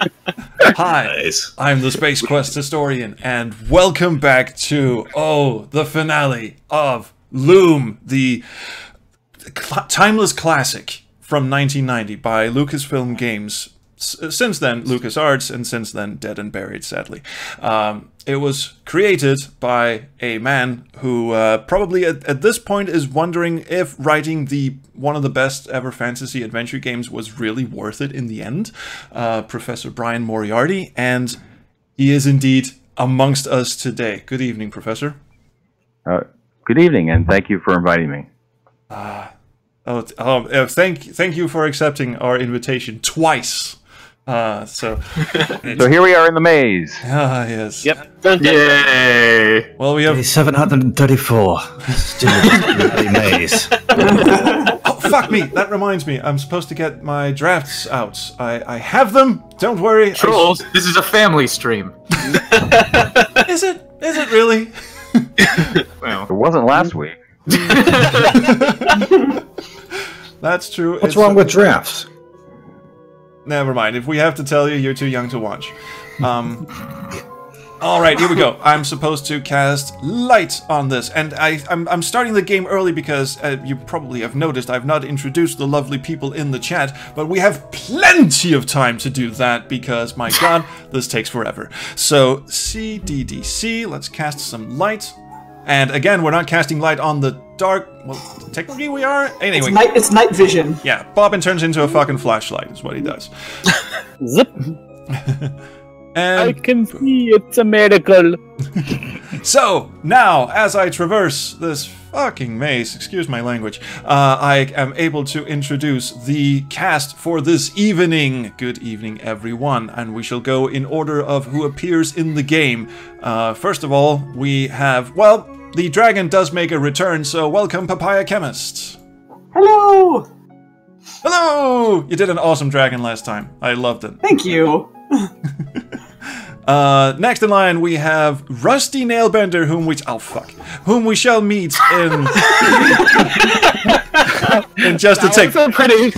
Hi, Nice. I'm the Space Quest historian, and welcome back to, the finale of Loom, the timeless classic from 1990 by Lucasfilm Games. Since then, LucasArts, and since then, dead and buried, sadly. It was created by a man who probably at this point is wondering if writing one of the best ever fantasy adventure games was really worth it in the end. Professor Brian Moriarty, and he is indeed amongst us today. Good evening, Professor. Good evening, and thank you for inviting me. Thank you for accepting our invitation twice. So here we are in the maze. Ah, yes. Yep. Yay! Well, we have 734. Still in the maze. Oh, fuck me! That reminds me. I'm supposed to get my drafts out. I have them. Don't worry. Trolls, this is a family stream. Is it? Is it really? Well, It wasn't last week. That's true. What's wrong with drafts? Never mind. If we have to tell you, you're too young to watch. Alright, here we go. I'm supposed to cast light on this, and I'm starting the game early because you probably have noticed I've not introduced the lovely people in the chat, but we have plenty of time to do that because, my god, this takes forever. So, CDDC, let's cast some light. And again, we're not casting light on the dark. Well, technically we are. Anyway, It's night vision. yeah, Bobbin turns into a fucking flashlight, is what he does. Zip. I And can see it's a miracle. so, now, as I traverse this fucking maze, excuse my language, I am able to introduce the cast for this evening. Good evening, everyone, and we shall go in order of who appears in the game. First of all, we have, well, the dragon does make a return, so welcome, PapayaChemist. Hello. Hello! You did an awesome dragon last time. I loved it. Thank you. Next in line, we have Rusty Nailbender, whom we shall meet in just a tick. So pretty.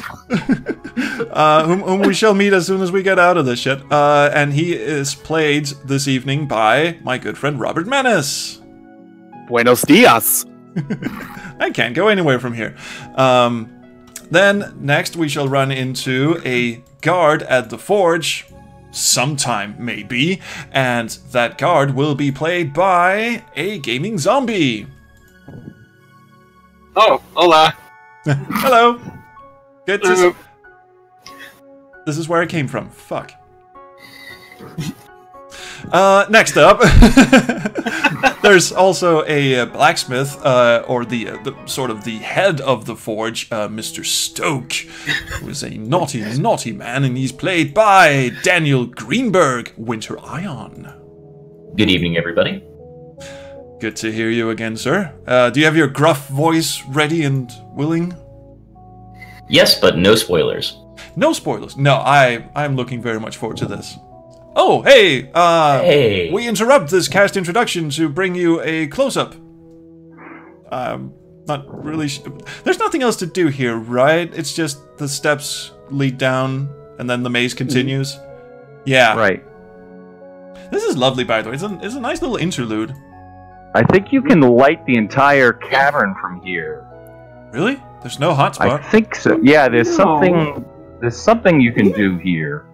Whom we shall meet as soon as we get out of this shit. And he is played this evening by my good friend Robert Menace. Buenos dias. I can't go anywhere from here. Then next we shall run into a guard at the forge. Sometime, maybe, and that guard will be played by a gaming zombie. oh, hola. Hello. Good to This is where I came from. Fuck. Next up, there's also a blacksmith, or the sort of the head of the forge, Mr. Stoke, who is a naughty, naughty man, and he's played by Daniel Greenberg, Winter Ion. Good evening, everybody. Good to hear you again, sir. Do you have your gruff voice ready and willing? Yes, but no spoilers. No spoilers. No, I'm looking very much forward to this. Oh, hey! Hey! We interrupt this cast introduction to bring you a close-up. Not really... There's nothing else to do here, right? It's just the steps lead down, and then the maze continues. Yeah. Right. This is lovely, by the way. It's a nice little interlude. I think you can light the entire cavern from here. Really? There's no hotspot? I think so. Yeah, there's something you can do here.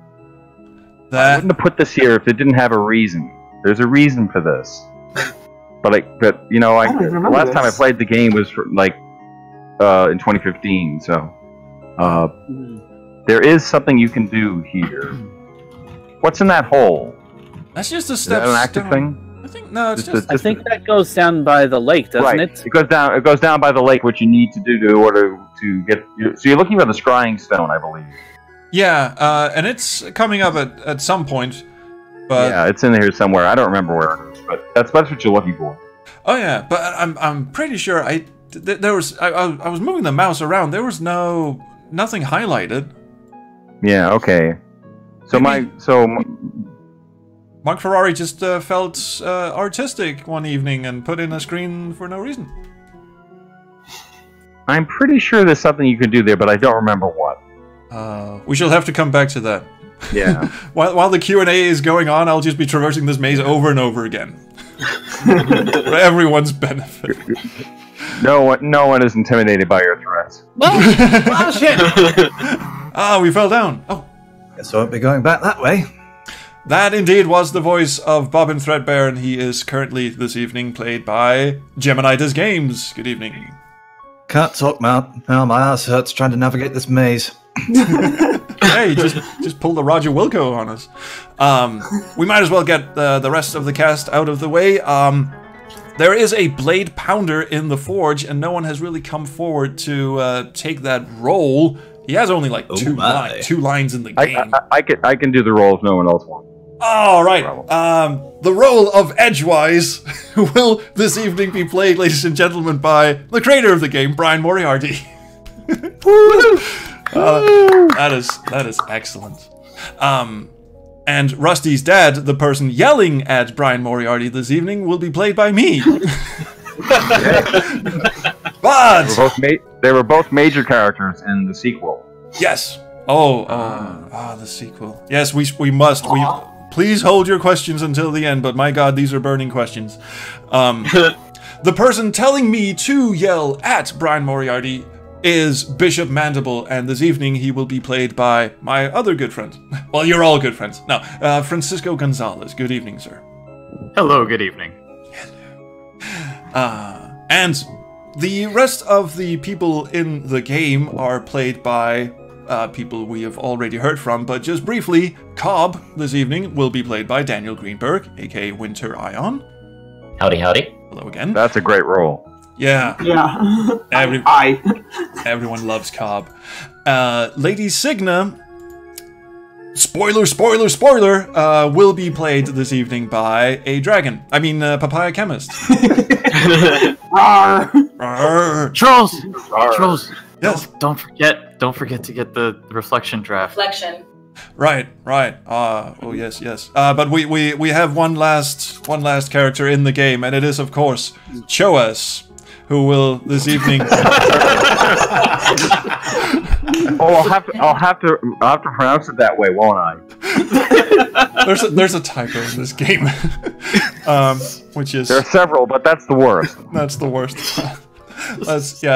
I wouldn't have put this here if it didn't have a reason. There's a reason for this. But you know, the last time I played the game was in 2015. So there is something you can do here. What's in that hole? That's just a Is step. that an active thing? I think no. It's I think that goes down by the lake, doesn't it? It goes down by the lake. What you need to do in order to get. So you're looking for the scrying stone, I believe. Yeah, and it's coming up at some point. But yeah, it's in here somewhere. I don't remember where it is, but that's what you're looking for. Oh yeah, but I'm pretty sure I was moving the mouse around. There was nothing highlighted. Yeah. Okay. So Maybe Mark Ferrari just felt artistic one evening and put in a screen for no reason. I'm pretty sure there's something you can do there, but I don't remember what. We shall have to come back to that. Yeah. While the Q&A is going on, I'll just be traversing this maze over and over again. For everyone's benefit. No one is intimidated by your threats. Oh, shit! Ah, we fell down. Oh. Guess I won't be going back that way. That indeed was the voice of Bobbin Threadbare, and he is currently, this evening, played by Gemini Does Games. Good evening. Can't talk, man. Now my ass hurts trying to navigate this maze. Hey, just pull the Roger Wilco on us. We might as well get the rest of the cast out of the way. There is a blade pounder in the forge, and no one has really come forward to take that role. He has only like two lines in the game. I can do the role if no one else wants. All right. The role of Edgewise will this evening be played, ladies and gentlemen, by the creator of the game, Brian Moriarty. That is excellent. And Rusty's dad, the person yelling at Brian Moriarty this evening, will be played by me. But they were both major characters in the sequel. Yes. The sequel. Yes, we must. Please hold your questions until the end, but my god, these are burning questions. The person telling me to yell at Brian Moriarty is Bishop Mandible, and this evening he will be played by my other good friend. Well, you're all good friends. No, Francisco Gonzalez. Good evening, sir. Hello, good evening. And the rest of the people in the game are played by people we have already heard from, but just briefly, Cobb this evening will be played by Daniel Greenberg, aka Winter Ion. Howdy, howdy. Hello again. That's a great role. Yeah. Everyone loves Cobb. Lady Cygna, spoiler, will be played this evening by a dragon. I mean, PapayaChemist. Trolls. Yes. Don't forget to get the reflection draft. Reflection. Right. Oh yes. But we have one last character in the game, and it is of course Choas, who will this evening. I'll have to pronounce it that way, won't I? There's a typo in this game, which is there are several, but that's the worst. That's the worst.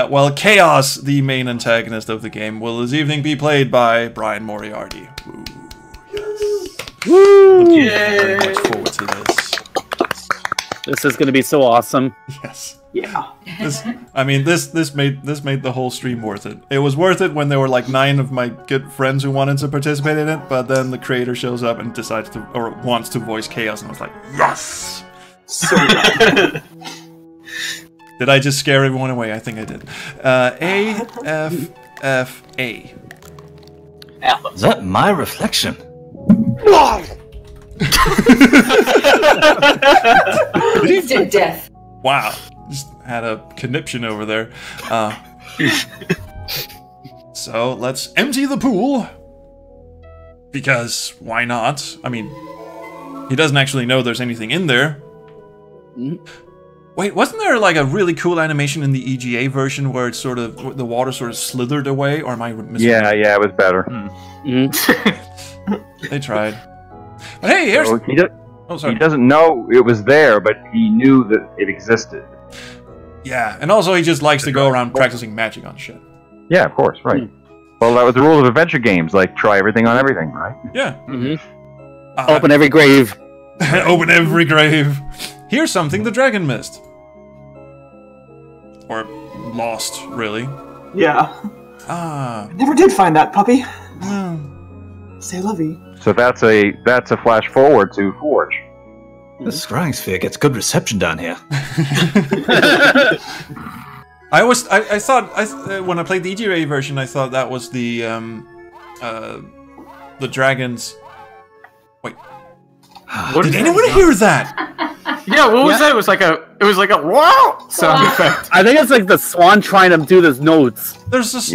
Well, Chaos, the main antagonist of the game, will this evening be played by Brian Moriarty. Ooh, yes. Woo! Looking very much forward to this. This is going to be so awesome. Yes. Yeah. This made the whole stream worth it. It was worth it when there were like 9 of my good friends who wanted to participate in it, but then the creator shows up and decides to, or wants to voice Chaos, and I was like, yes! So good. Did I just scare everyone away? I think I did. A-F-F-A. Is that my reflection? Instant death. Wow. Just had a conniption over there. So let's empty the pool. Because why not? I mean, he doesn't actually know there's anything in there. Wait, wasn't there like a really cool animation in the EGA version where it's sort of the water sort of slithered away? Or am I missing? Yeah, it was better. They tried. But hey, here's. So He doesn't know it was there, but he knew that it existed. Yeah, and also he just likes to go around practicing magic on shit. Yeah, of course, right. Well, that was the rule of adventure games, like try everything on everything, right? Yeah. Open every grave. Open every grave. Here's something the dragon missed. Or lost, really. Yeah. Ah. Never did find that puppy. No. Say lovey. So that's a flash forward to Forge. The scrying sphere gets good reception down here. I thought when I played the EGA version, I thought that was the dragons. Wait. Did anyone hear that? Yeah, what was that? It was like a wow sound effect. I think it's like the swan trying to do those notes. There's this.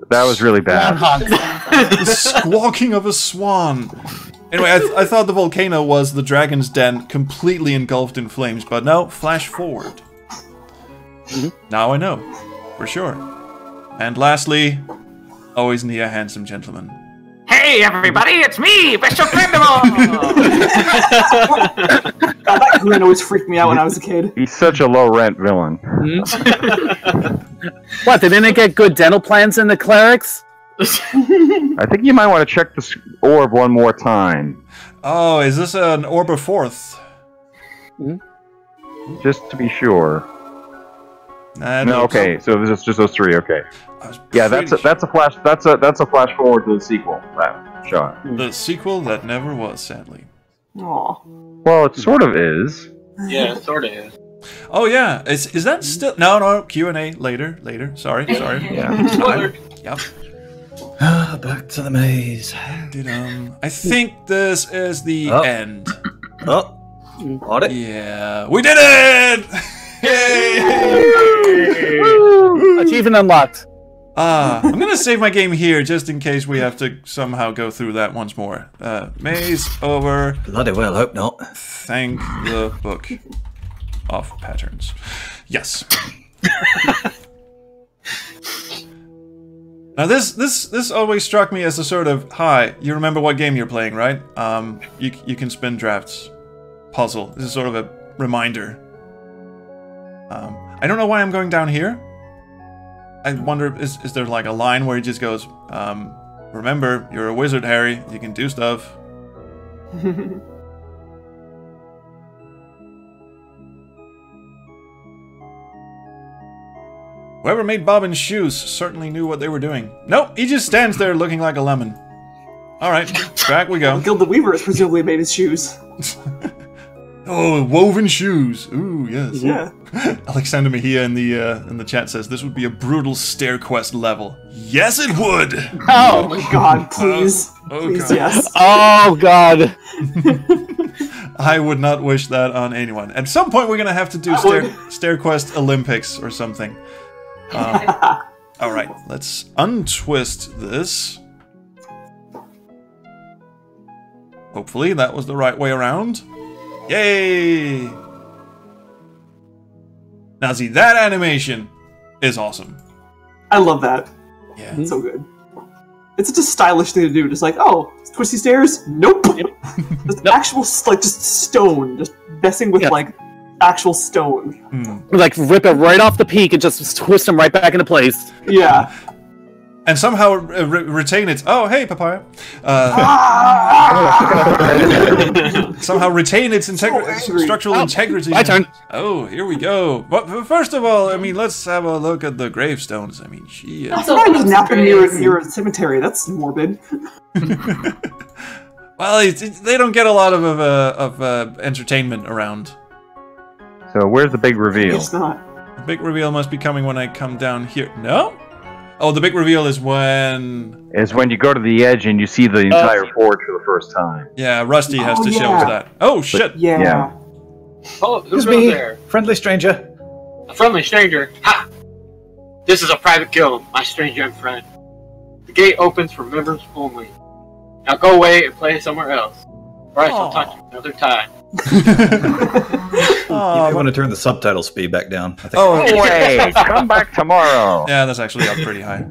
That was really bad. The squawking of a swan. Anyway, I thought the volcano was the dragon's den completely engulfed in flames, but no, flash forward. Now I know, for sure. And lastly, always need a handsome gentleman. Hey, everybody, it's me, Bishop Mandible! God, that grin always freaked me out when I was a kid. He's such a low-rent villain. What, they didn't get good dental plans in the clerics? I think you might want to check this orb one more time. Oh, is this an orb of fourth? Just to be sure. No, okay, so it's just those three, okay. Yeah, that's a flash flash forward to the sequel. That shot. The sequel that never was, sadly. Aw. Well, it sort of is. Yeah, it sort of is. Oh yeah, is that still no Q&A later. Sorry. Yeah. Yep. Back to the maze. I think this is the end. Oh, got it. Yeah, we did it! Yay! Achievement unlocked. I'm gonna save my game here just in case we have to somehow go through that once more. Maze over. Bloody well, hope not. Thank the book of patterns. Yes. Now this always struck me as a sort of, hi, you remember what game you're playing, right? You can spin drafts puzzle. This is sort of a reminder. I don't know why I'm going down here. I wonder, is there like a line where he just goes, remember, you're a wizard, Harry. You can do stuff. Whoever made Bobbin's shoes certainly knew what they were doing. Nope, he just stands there looking like a lemon. Alright, back we go. Gilda Weaver has presumably made his shoes. Oh, woven shoes. Ooh, yes. Yeah. Alexander Mejia in the chat says this would be a brutal stair quest level. Yes, it would. Oh my God! Please, please, God. yes. Oh God. I would not wish that on anyone. At some point, we're gonna have to do stair quest Olympics or something. All right, let's untwist this. Hopefully, that was the right way around. Yay! Now see, that animation is awesome. I love that. Yeah. It's so good. It's such a stylish thing to do. Just like, oh, twisty stairs? Nope. Just actual, like, just stone. Just messing with, like, actual stone. Like, rip it right off the peak and just twist them right back into place. Yeah. And somehow retain its... Oh, hey, Papaya. Somehow retain its structural integrity. My turn. Oh, here we go. But first of all, I mean, let's have a look at the gravestones. I mean, she is... Somebody was napping near a cemetery. That's morbid. Well, they don't get a lot of entertainment around. So where's the big reveal? It's not. The big reveal must be coming when I come down here. No? Oh, the big reveal is when... Is when you go to the edge and you see the entire forge for the first time. Yeah, Rusty has to show us that. Oh, shit! Yeah. Oh, who's me, there? friendly stranger. A friendly stranger? Ha! This is a private guild, my strange young friend. The gate opens for members only. Now go away and play somewhere else, or I shall touch you another time. You may want to turn the subtitle speed back down. I think. Oh, wait! Come back tomorrow! Yeah, that's actually up pretty high.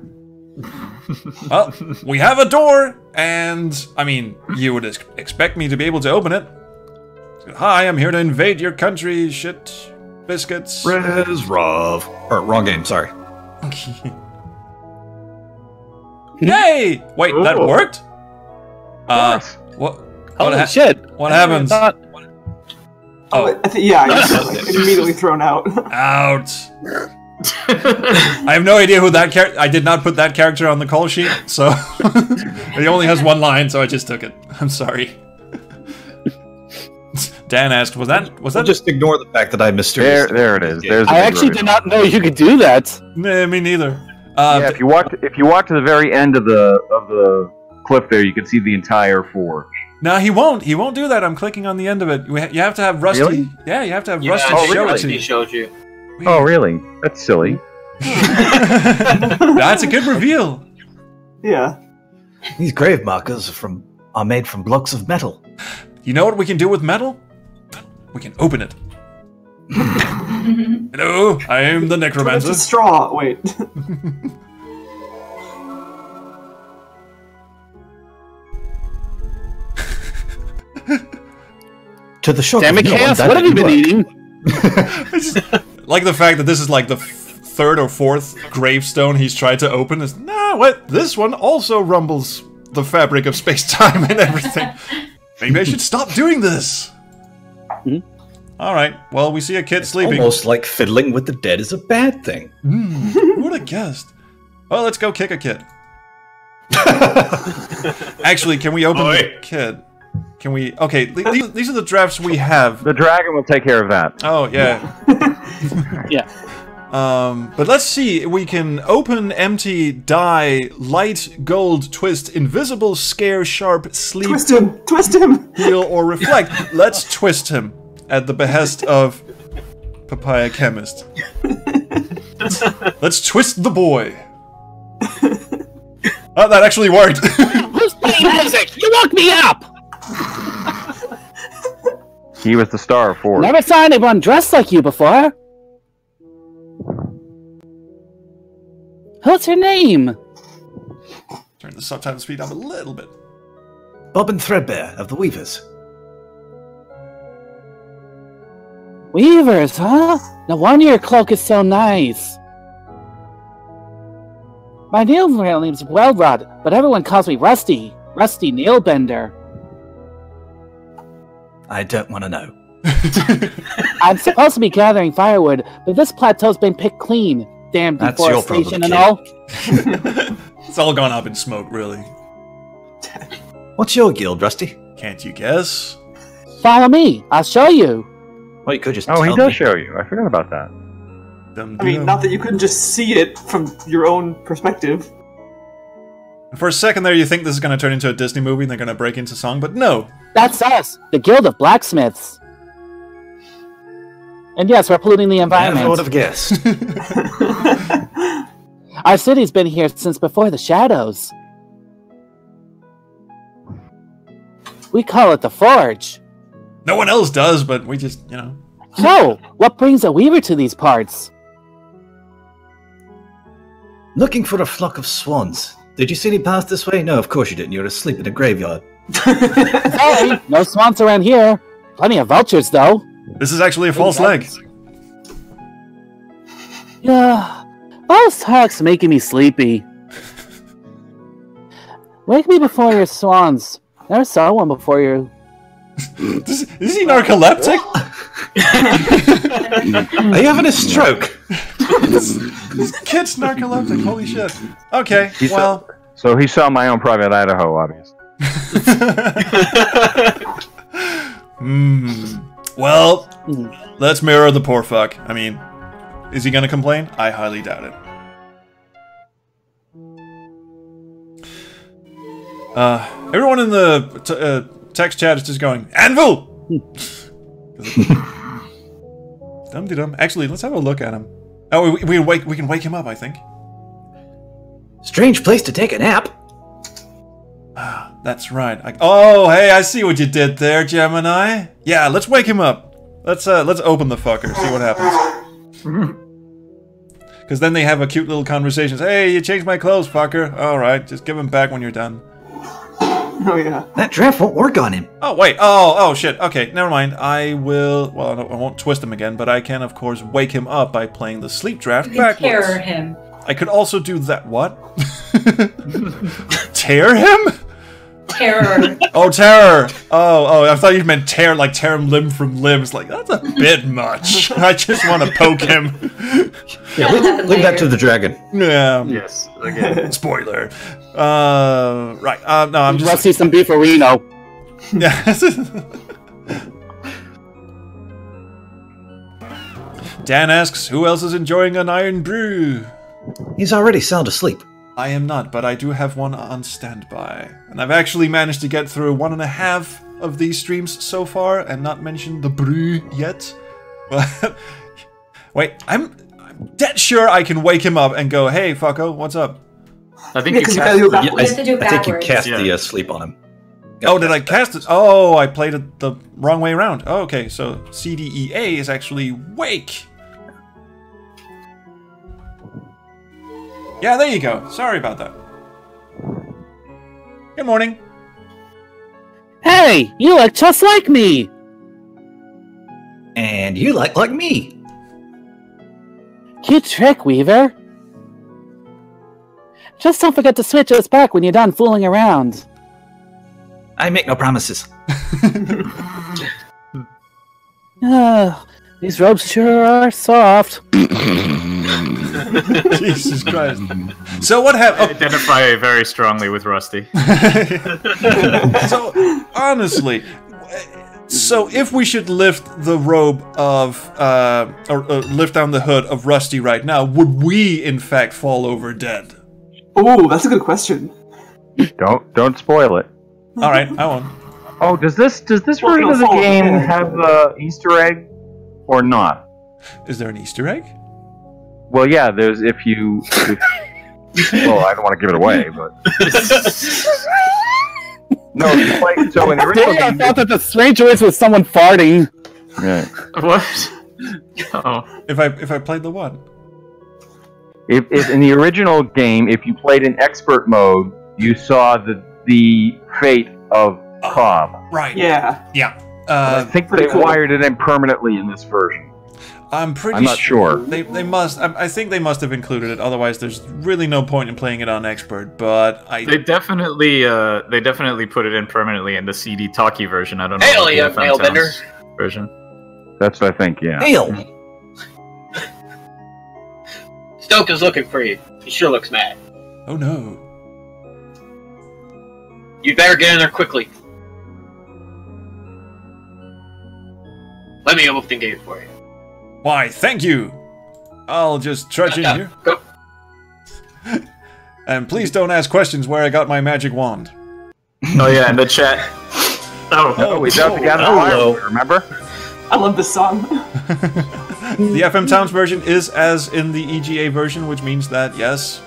Well, we have a door, and, I mean, you would expect me to be able to open it. Hi, I'm here to invade your country, shit, biscuits. Res Rov. Or, wrong game, sorry. Yay! Wait, that worked? What? Holy shit! What happens? Oh, yeah, I got immediately thrown out. Out. I have no idea who that character... I did not put that character on the call sheet, so... He only has one line, so I just took it. I'm sorry. Dan asked, was that... Just ignore the fact that I mysteriously... There it is. There's I actually did not know you could do that. Nah, me neither. Yeah, if you walk to the very end of the cliff there, you can see the entire forge. No, he won't. He won't do that. I'm clicking on the end of it. You have to have Rusty... Really? Yeah, you have to have Rusty show it to you. He showed you. Oh, really? That's silly. That's a good reveal. Yeah. These grave markers are made from blocks of metal. You know what we can do with metal? We can open it. Hello, I am the necromancer. It's a straw. Wait. To the shock Damn of it, no one, Chaos, that what have you didn't been work. eating? Like the fact that this is like the third or fourth gravestone he's tried to open is, nah, what? This one also rumbles the fabric of space-time and everything. Maybe I should stop doing this. Alright, well, we see a kid sleeping. Almost like fiddling with the dead is a bad thing. Who would have guessed? Well, let's go kick a kid. Actually, can we open the kid? Can we... Okay, these are the drafts we have. The dragon will take care of that. Oh, yeah. Yeah. But let's see. We can open, empty, die, light, gold, twist, invisible, scare, sharp, sleep... Twist him! Twist him! Heal, or reflect. Let's twist him at the behest of PapayaChemist. Let's twist the boy. Oh, that actually worked. Who's playing music? You woke me up! He was the star of Ford. Never saw anyone dressed like you before. What's your name? Turn the subtitle speed up a little bit. Bobbin Threadbare of the Weavers. Weavers, huh? No wonder your cloak is so nice. My real name's Wellrod, but everyone calls me Rusty. Rusty Nailbender. I don't want to know. I'm supposed to be gathering firewood, but this plateau's been picked clean. Damn That's your deforestation problem, and all. It's all gone up in smoke, really. What's your guild, Rusty? Can't you guess? Follow me. I'll show you. Well, you could just Oh, he tell does me. show you. I forgot about that. I mean, not that you couldn't just see it from your own perspective. For a second there, you think this is going to turn into a Disney movie and they're going to break into song, but no. That's us, the Guild of Blacksmiths. And yes, we're polluting the environment. Never would have guessed. Our city's been here since before the shadows. We call it the Forge. No one else does, but we just, you know. So, what brings a weaver to these parts? Looking for a flock of swans. Did you see any pass this way? No, of course you didn't. You're asleep in a graveyard. Sorry, no swans around here. Plenty of vultures, though. This is actually a false leg. Yeah, all this talk's making me sleepy. Wake me before your swans. Never saw one before you. Is he narcoleptic? Are you having a stroke? This kid's narcoleptic, holy shit. Okay, well... So he saw my own private Idaho, obviously. Well, let's mirror the poor fuck. I mean, is he gonna complain? I highly doubt it. Everyone in the text chat is just going, Anvil! Dum-de-dum. Actually, let's have a look at him. Oh, we can wake him up, I think. Strange place to take a nap. Ah, that's right. Oh, hey, I see what you did there, Gemini. Yeah, let's wake him up. Let's open the fucker, see what happens. Because then they have a cute little conversations. Hey, you changed my clothes, fucker. Alright, just give them back when you're done. Oh, yeah. That draft won't work on him. Oh, wait. Oh, shit. Okay, never mind. I will... Well, I won't twist him again, but I can, of course, wake him up by playing the sleep draft backwards. Terror him. I could also do that... What? Tear him? Terror. Oh, terror. Oh, I thought you meant tear, like tear him limb from limb. It's like, that's a bit much. I just want to poke him. Yeah, leave that to the dragon. Yeah. Yes, again. Spoiler. Right. No, I'm just... Let's see some beefarino. Yeah. Dan asks, who else is enjoying an iron brew? He's already sound asleep. I am not, but I do have one on standby. And I've actually managed to get through 1.5 of these streams so far, and not mentioned the brew yet. But wait, I'm dead sure I can wake him up and go, hey, fucko, what's up? I think Yeah, you 'cause you cast gotta do it the- backwards. You have to do it I think you backwards. cast Yeah. the sleep on him. Oh, did I cast it? Oh, I played it the wrong way around. Oh, okay, so CDEA is actually wake. Yeah, there you go. Sorry about that. Good morning. Hey, you look just like me. And you like me. Cute trick, Weaver. Just don't forget to switch us back when you're done fooling around. I make no promises. These robes sure are soft. Jesus Christ. So what happened? I identify very strongly with Rusty. So, honestly, so if we should lift the robe of, or lift down the hood of Rusty right now, would we in fact fall over dead? Oh, that's a good question. Don't spoil it. All right, I won't. Oh, does this version of the game have the Easter egg or not? Is there an Easter egg? Well, yeah. There's if you. Well, I don't want to give it away, but no. It's like, so in the original I game, thought that the strange voice was someone farting. yeah. What? Oh. If I played the what? If in the original game, if you played in expert mode, you saw the fate of Cobb. Right. Yeah. Yeah. I think pretty they cool. wired it in permanently in this version. I'm not sure. They must. I think they must have included it. Otherwise, there's really no point in playing it on expert. But They definitely put it in permanently in the CD talkie version. I don't know. Hail, about the you FM nail bender. Towns version. That's what I think. Yeah. Hail! Stoke is looking for you. He sure looks mad. Oh no. You'd better get in there quickly. Let me open the gate for you. Why? Thank you. I'll just trudge in here. Go. And please don't ask questions where I got my magic wand. Oh yeah, in the chat. Oh, we got to gather firewood, remember? I love this song. The FM Towns version is as in the EGA version, which means that, yes,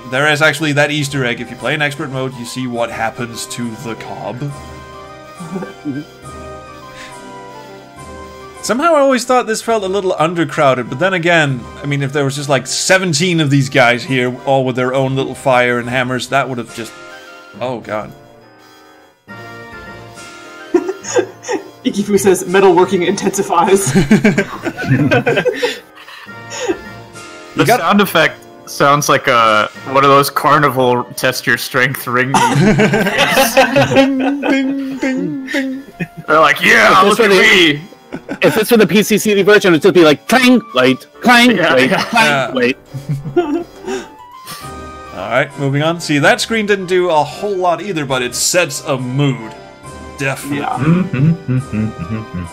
there is actually that Easter egg. If you play in expert mode, you see what happens to the cob. Somehow I always thought this felt a little undercrowded, but then again, I mean, if there was just like 17 of these guys here, all with their own little fire and hammers, that would have just... Oh, God. Ikifu says, metalworking intensifies. The sound effect sounds like one of those carnival test your strength ring. Ding, ding, ding, ding. They're like, yeah, look at me. If it's for the PCCD version, it'd just be like clang, light, clang, Yeah, light, yeah. clang, light. Alright, moving on. See, that screen didn't do a whole lot either, but it sets a mood. Definitely. Yeah.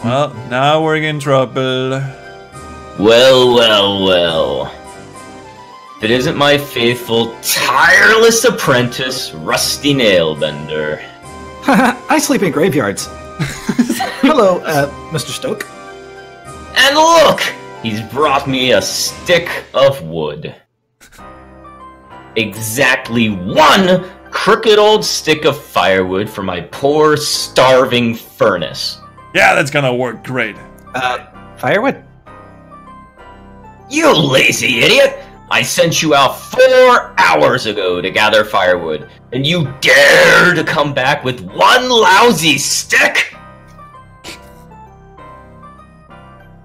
Well, now we're in trouble. Well. If it isn't my faithful, tireless apprentice, Rusty Nailbender. I sleep in graveyards. Hello, Mr. Stoke. And look! He's brought me a stick of wood. Exactly one crooked old stick of firewood for my poor, starving furnace. Yeah, that's gonna work great. Firewood? You lazy idiot! I sent you out 4 hours ago to gather firewood, and you dare to come back with one lousy stick?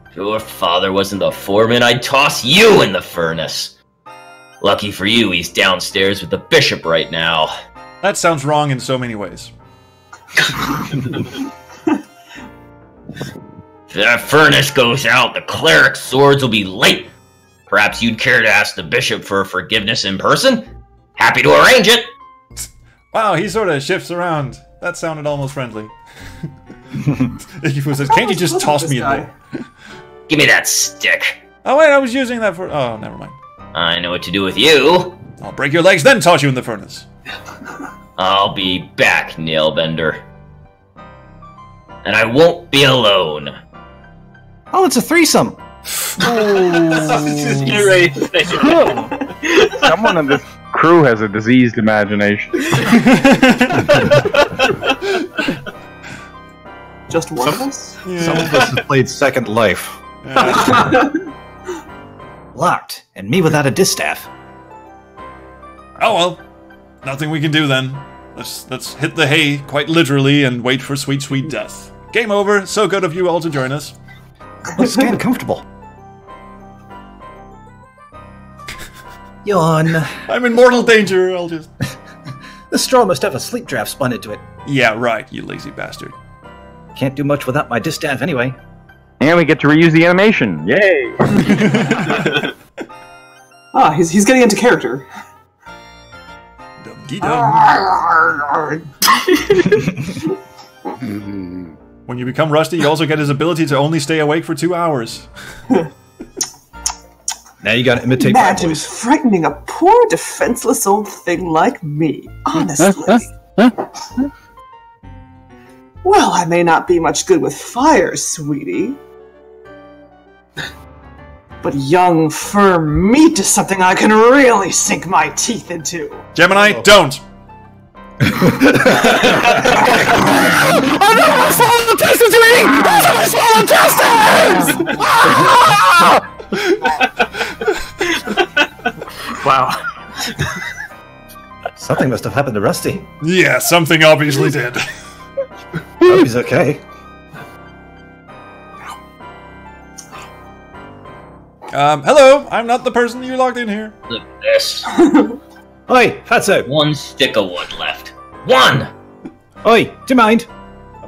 If your father wasn't the foreman, I'd toss you in the furnace. Lucky for you, he's downstairs with the bishop right now. That sounds wrong in so many ways. If that furnace goes out, the cleric's swords will be late. Perhaps you'd care to ask the bishop for forgiveness in person? Happy to arrange it. Wow, he sort of shifts around. That sounded almost friendly. Ikifu says, can't you just toss me in there? Give me that stick. Oh wait, I was using that for... Oh, never mind. I know what to do with you. I'll break your legs, then toss you in the furnace. I'll be back, Nailbender. And I won't be alone. Oh, it's a threesome. Get ready to say it. Someone in this crew has a diseased imagination. Just one of us? Some of us have played Second Life. Locked, and me without a distaff. Oh well, nothing we can do then. Let's hit the hay, quite literally, and wait for sweet, sweet death. Game over. So good of you all to join us. Looks kind of comfortable. Yawn. I'm in mortal danger. I'll just. The straw must have a sleep draft spun into it. Yeah, right. You lazy bastard. Can't do much without my distaff anyway. And we get to reuse the animation. Yay! He's getting into character. When you become Rusty, you also get his ability to only stay awake for 2 hours. Now you gotta imitate my Imagine voice. frightening a poor, defenseless old thing like me, honestly. Well, I may not be much good with fire, sweetie. But young, firm meat is something I can really sink my teeth into. Gemini, don't! Wow. Something must have happened to Rusty. Yeah, something obviously did. Hope he's okay. Hello, I'm not the person you logged in here. Look at this. Oi, Fatso. One stick of wood left. One! Oi, do you mind?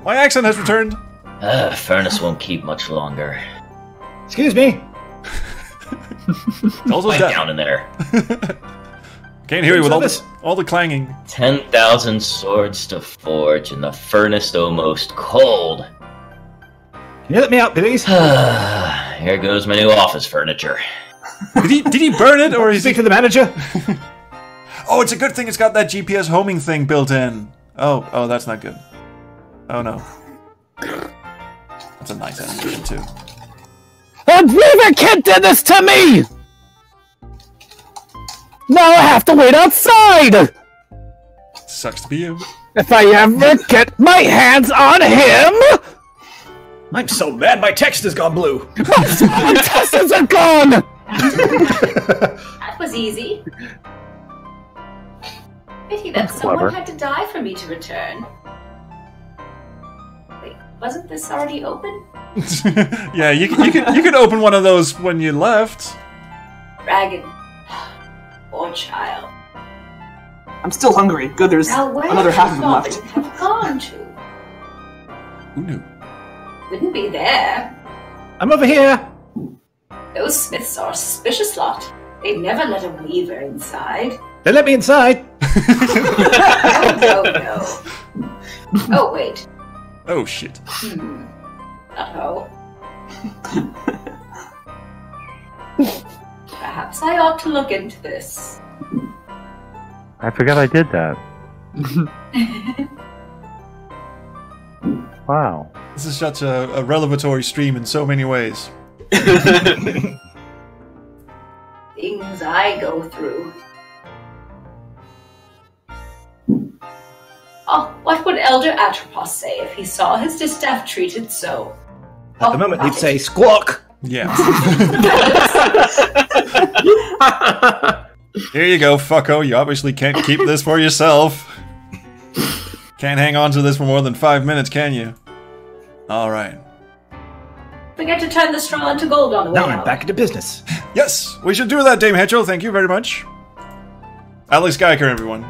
My accent has returned. Furnace won't keep much longer. Excuse me. It's also Quiet dead. down in there. Can't hear you with all the clanging. 10,000 swords to forge, and the furnace almost cold. Can you let me out, please? Here goes my new office furniture. Did he burn it, or is Speak to the manager. Oh, it's a good thing it's got that GPS homing thing built in. Oh, that's not good. Oh no. That's a nice animation too. A Greenberg kid did this to me! Now I have to wait outside! Sucks to be you. If I ever get my hands on him! I'm so mad my text has gone blue. My testers are gone! That was easy. Pity that someone clever. had to die for me to return. Wait, wasn't this already open? Yeah, you could open one of those when you left. Dragon. Poor child. I'm still hungry. Good, there's Now where another half of could them left. Bobbin have gone to? Who knew? Wouldn't be there. I'm over here. Those smiths are a suspicious lot. They'd never let a weaver inside. They let me inside. No. Oh, wait. Oh shit. Uh-oh. Perhaps I ought to look into this. I forgot I did that. Wow. This is such a revelatory stream in so many ways. Things I go through. Oh, what would Elder Atropos say if he saw his distaff treated so? At the moment, he'd say, squawk! Yeah. Here you go, fucko. You obviously can't keep this for yourself. Can't hang on to this for more than 5 minutes, can you? Alright. Forget to turn the straw into gold on the way Now I'm out. back into business. Yes, we should do that, Dame Hetchel. Thank you very much. Alex Guyker, everyone.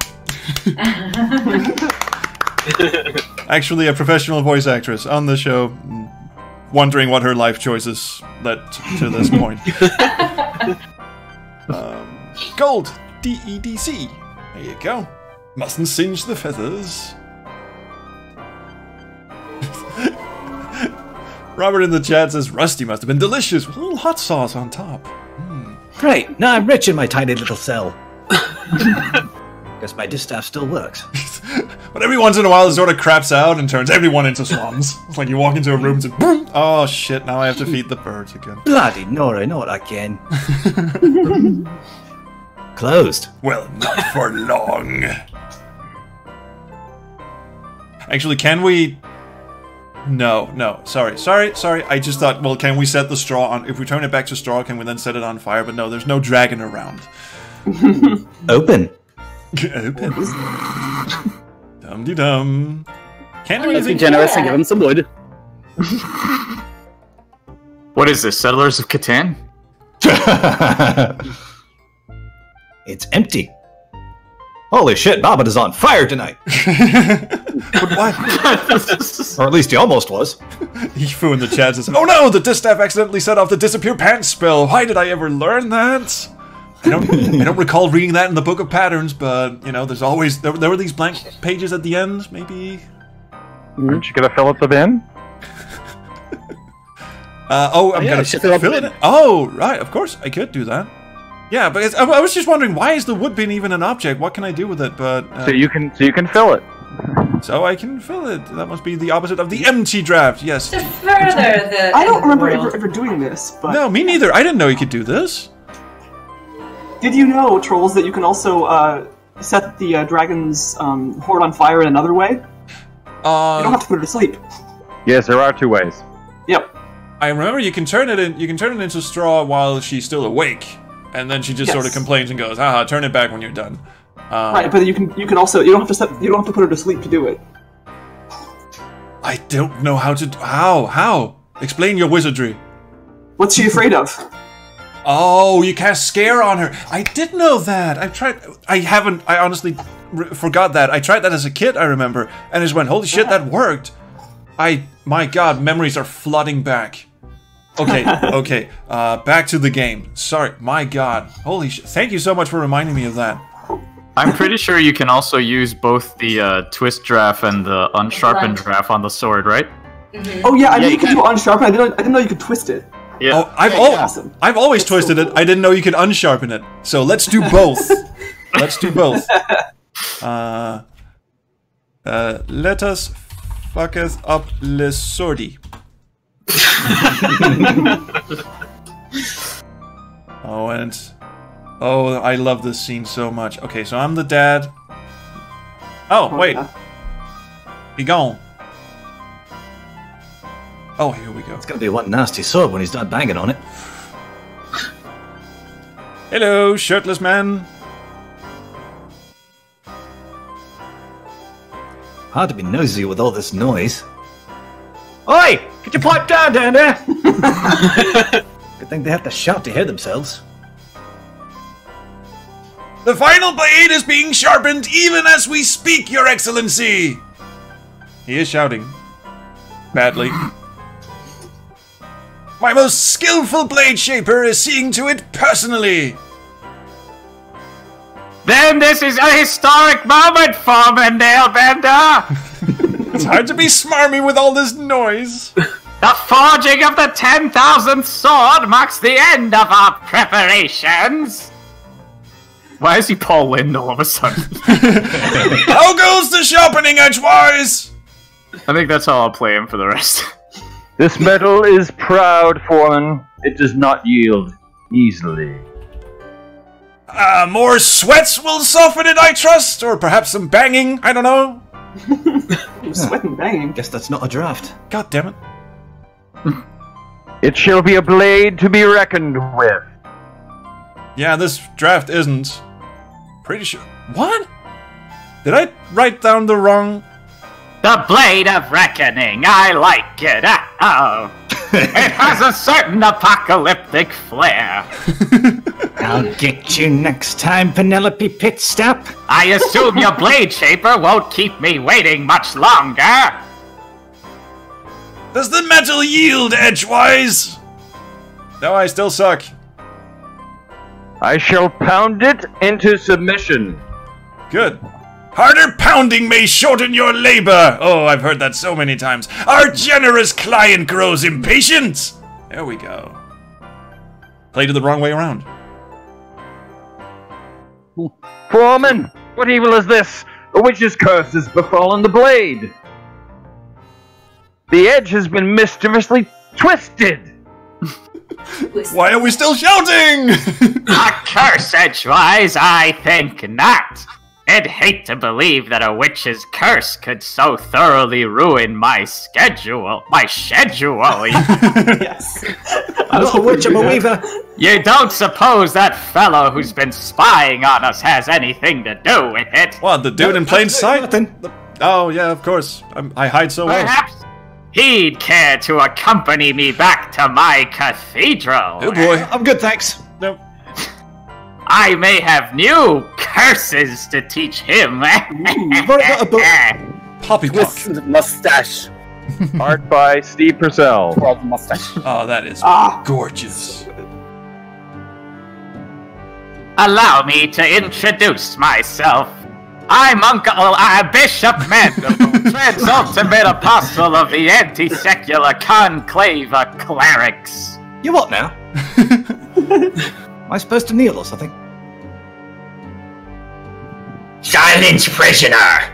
Actually, a professional voice actress on the show, wondering what her life choices led to this point. Gold, DEDC. There you go. Mustn't singe the feathers. Robert in the chat says Rusty must have been delicious with a little hot sauce on top. Great, now I'm rich in my tiny little cell. Guess my distaff still works. But every once in a while it sort of craps out and turns everyone into swans. It's like you walk into a room and boom! Oh shit, now I have to feed the birds again. Bloody Nora, not again. Closed. Well, not for long. Actually, can we... No, sorry. I just thought, well, can we set the straw on... If we turn it back to straw, can we then set it on fire? But no, there's no dragon around. Open. Open. Dum-de-dum. Can't do Let's be anything. generous and give him some wood. What What is this, Settlers of Catan? It's empty. Holy shit, Bobbin is on fire tonight. But why? Or at least he almost was. He threw in the chat and says, "Oh no, the distaff accidentally set off the disappear pants spell. Why did I ever learn that?" I don't recall reading that in the Book of Patterns, but you know, there's always there were these blank pages at the end, maybe. Aren't you gonna fill up the bin? I'm gonna fill it in. Oh, right, of course I could do that. Yeah, but I was just wondering, why is the wood bin even an object? What can I do with it? But so you can fill it. So I can fill it. That must be the opposite of the empty draft. Yes. To further the. I don't remember ever doing this, but No, me neither. I didn't know you could do this. did you know, Trolls, that you can also set the dragon's horde on fire in another way? You don't have to put her to sleep. Yes, there are 2 ways. Yep. I remember you can turn it into straw while she's still awake, and then she just sort of complains and goes, "Haha, turn it back when you're done." Right, but you can also you don't have to put her to sleep to do it. I don't know how to. How? Explain your wizardry. What's she afraid of? Oh, you cast scare on her. I did know that. I honestly forgot that. I tried that as a kid, I remember, and just went, "Holy shit, that worked." My God, memories are flooding back. Okay, okay. Back to the game. Sorry, my God. Holy shit. Thank you so much for reminding me of that. I'm pretty sure you can also use both the twist draft and the unsharpened draft on the sword, right? Oh yeah, I knew you could do unsharpen. I didn't know you could twist it. Yeah. Oh, I've always twisted it. I didn't know you could unsharpen it. So let's do both. Let's do both. Let us fucketh up le sordi. Oh, I love this scene so much. Okay, so I'm the dad. Oh, wait. Be gone. Oh, here we go. It's gonna be one nasty sword when he's done banging on it. Hello, shirtless man. Hard to be nosy with all this noise. Oi! Get your pipe down there! Good thing they have to shout to hear themselves. The final blade is being sharpened even as we speak, Your Excellency! He is shouting. Badly. My most skillful blade shaper is seeing to it personally! Then this is a historic moment, Foreman Nailbender! It's hard to be smarmy with all this noise. The forging of the 10,000th sword marks the end of our preparations! Why is he Paul Lynde all of a sudden? How goes the sharpening, Edgewise? I think that's how I'll play him for the rest. This metal is proud, Foreman. It does not yield easily. More sweats will soften it, I trust? Or perhaps some banging? I don't know. Sweat and banging. Guess that's not a draft. God damn it. It shall be a blade to be reckoned with. Yeah, this draft isn't. Pretty sure. What? Did I write down the wrong? The Blade of Reckoning, I like it. Oh. It has a certain apocalyptic flair. I'll get you next time, Penelope Pitstop. I assume your blade shaper won't keep me waiting much longer. Does the metal yield, Edgewise? No, I still suck. I shall pound it into submission. Good. Harder pounding may shorten your labor. Oh, I've heard that so many times. Our generous client grows impatient. There we go. Played it the wrong way around. Foreman, what evil is this? A witch's curse has befallen the blade. The edge has been mischievously twisted. Why are we still shouting? A curse, Edgewise? I think not. I'd hate to believe that a witch's curse could so thoroughly ruin my schedule. Yes. I'm not a witch, I'm a weaver. You don't suppose that fellow who's been spying on us has anything to do with it? What, the dude in plain sight? Nothing. Oh, yeah, of course. I hide so well. he'd care to accompany me back to my cathedral. Oh boy. I'm good, thanks. No. I may have new curses to teach him. You've already got a book. Poppycock. With mustache. Art by Steve Purcell. Bald mustache. Oh, that is gorgeous. Allow me to introduce myself. I'm Uncle Bishop Mandible, ultimate apostle of the anti-secular conclave of clerics. You what now? Am I supposed to kneel or something? Silence, prisoner!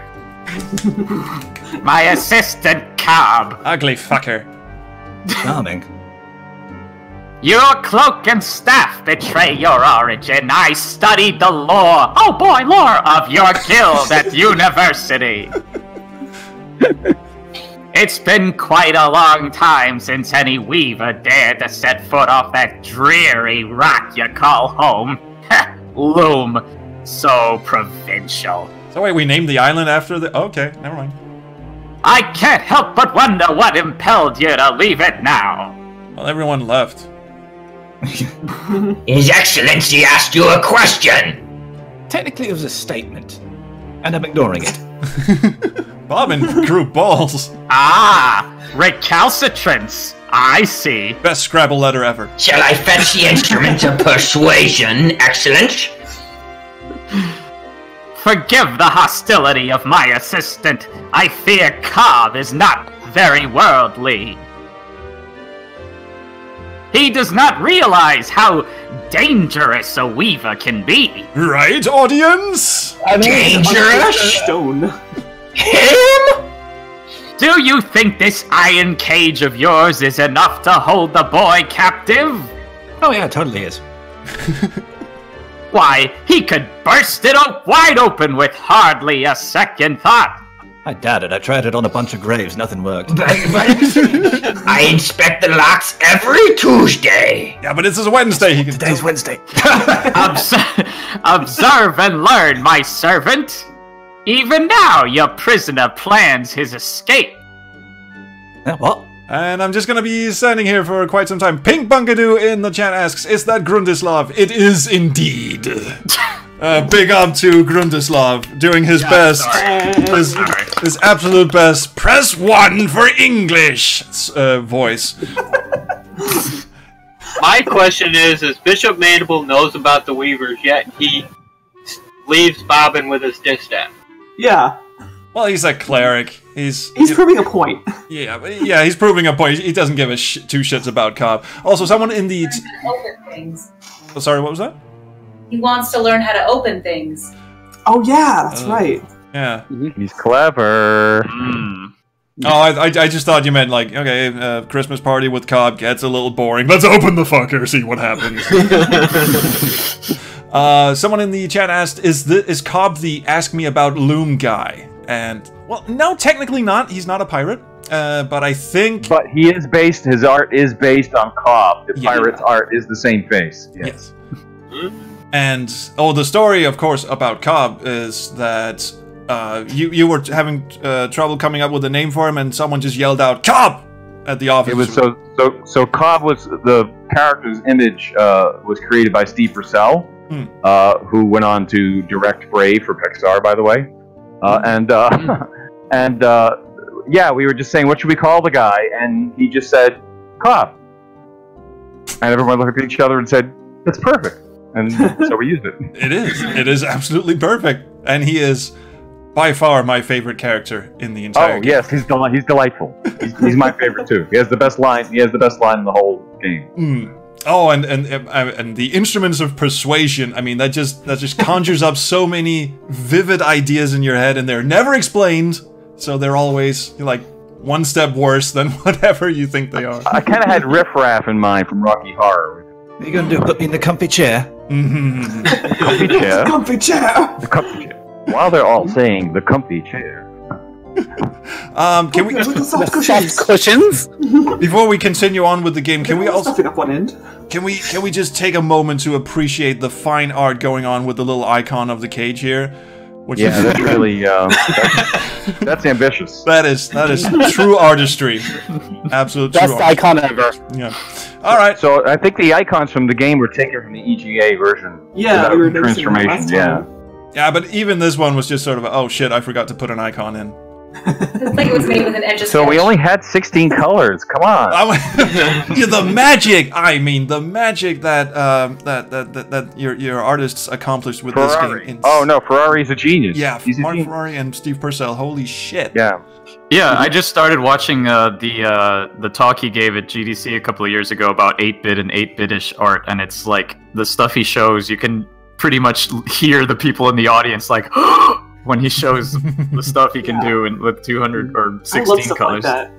My assistant, Cobb. Ugly fucker. Charming. Your cloak and staff betray your origin. I studied the lore, oh boy, lore of your guild at university. It's been quite a long time since any weaver dared to set foot off that dreary rock you call home. Loom. So provincial. So wait, we named the island after the... Okay, never mind. I can't help but wonder what impelled you to leave it now. Well, everyone left. His Excellency asked you a question! Technically it was a statement. And I'm ignoring it. Bobbin grew balls. Ah, recalcitrance. I see. Best Scrabble letter ever. Shall I fetch the instrument of persuasion, Excellence? Forgive the hostility of my assistant. I fear Cobb is not very worldly. He does not realize how dangerous a weaver can be. Right, audience? Dangerous? Stone. Him? Do you think this iron cage of yours is enough to hold the boy captive? Oh yeah, it totally is. Why, he could burst it wide open with hardly a second thought. I doubt it. I tried it on a bunch of graves. Nothing worked. I inspect the locks every Tuesday. Yeah, but it's a Wednesday. He can... Today's Wednesday. Observe and learn, my servant. Even now, your prisoner plans his escape. What? And I'm just gonna be standing here for quite some time. Pink Bunkadoo in the chat asks, is that Grundislav? It is indeed. Big up to Grundislav doing his best. His absolute best. Press 1 for English voice. My question is Bishop Mandible knows about the Weavers, yet he leaves Bobbin with his distaff? Yeah. Well, he's a cleric. He's proving a point. Yeah, he's proving a point. He doesn't give a two shits about Cobb. Also, someone in the... Open things. Oh, sorry, what was that? He wants to learn how to open things. Oh yeah, that's right. Yeah. He's clever. Oh, I just thought you meant like, okay, Christmas party with Cobb gets a little boring. Let's open the fucker, see what happens. Someone in the chat asked, is Cobb the Ask Me About Loom guy? And, well, no, technically not. He's not a pirate. But I think... But he is based, his art is based on Cobb. The pirate's art is the same face. Yes. And, the story, of course, about Cobb is that you were having trouble coming up with a name for him, and someone just yelled out, Cobb! At the office. It was so Cobb was, the character's image was created by Steve Purcell, who went on to direct Brave for Pixar, by the way. Yeah, we were just saying, what should we call the guy? And he just said, Cobb. And everyone looked at each other and said, that's perfect. And so we used it. It is absolutely perfect. And he is by far my favorite character in the entire game. Yes, he's delightful. He's my favorite too. He has the best line. He has the best line in the whole game. Oh, and the instruments of persuasion. I mean, that just conjures up so many vivid ideas in your head, and they're never explained. So they're always like one step worse than whatever you think they are. I kind of had Riff Raff in mind from Rocky Horror. What are you going to do? Put me in the comfy chair? Comfy chair? Comfy chair! The comfy chair. While they're all saying the comfy chair. Can we... soft cushions? Before we continue on with the game, can we also... Stuff it up one end. Can we just take a moment to appreciate the fine art going on with the little icon of the cage here? Which that's really... That's ambitious. That is true artistry. Absolute Best true icon ever. Yeah. All right. So I think the icons from the game were taken from the EGA version. Yeah, we we were noticing that transformation. last Yeah. time. Yeah, but even this one was just sort of, oh shit, I forgot to put an icon in. It's like it was made with an edge of So we only had 16 colors. Come on. Yeah, the magic. I mean, the magic that that your artists accomplished with Ferrari. this game. Oh no, Ferrari's a genius. Yeah, He's a Mark genius. Ferrari and Steve Purcell. Holy shit. Yeah. Yeah, I just started watching the talk he gave at GDC a couple of years ago about 8-bit and 8-bit-ish art, and it's like the stuff he shows, you can pretty much hear the people in the audience like when he shows the stuff he can do with 200 or 16 I love stuff colors. like that.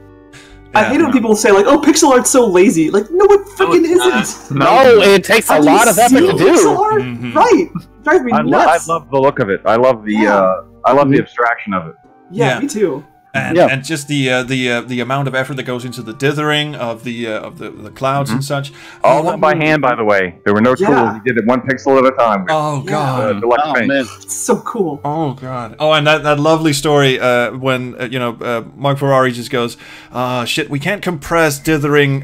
I hate when people say like, "Oh, pixel art's so lazy." Like, no, it freaking isn't. No, it takes a lot of effort to do. Pixel art, right? Drives me I nuts. love the look of it. I love the the abstraction of it. Yeah, me too. And just the amount of effort that goes into the dithering of the clouds and such. All done by hand, by the way. There were no tools. He did it one pixel at a time. Oh god, It's so cool. Oh god. Oh, and that lovely story when Mark Ferrari just goes, shit, we can't compress dithering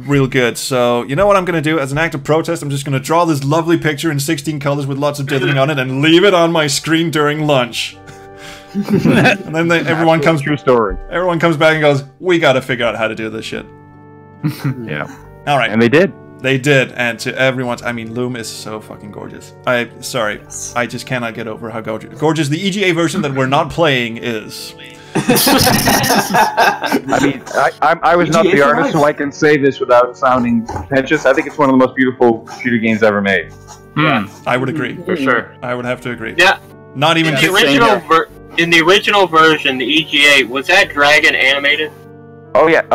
real good. So you know what I'm gonna do as an act of protest? I'm just gonna draw this lovely picture in 16 colors with lots of dithering on it and leave it on my screen during lunch. And then everyone comes. True story. Everyone comes back and goes, "We got to figure out how to do this shit." Yeah. All right. And they did. They did. And to everyone's, I mean, Loom is so fucking gorgeous. I just cannot get over how gorgeous the EGA version that we're not playing is. I mean, I was not the artist, so I can say this without sounding pretentious. I think it's one of the most beautiful shooter games ever made. Yeah, I would agree. For sure. I would have to agree. Yeah. Not even In the original version, the EGA, was that dragon animated? Oh yeah.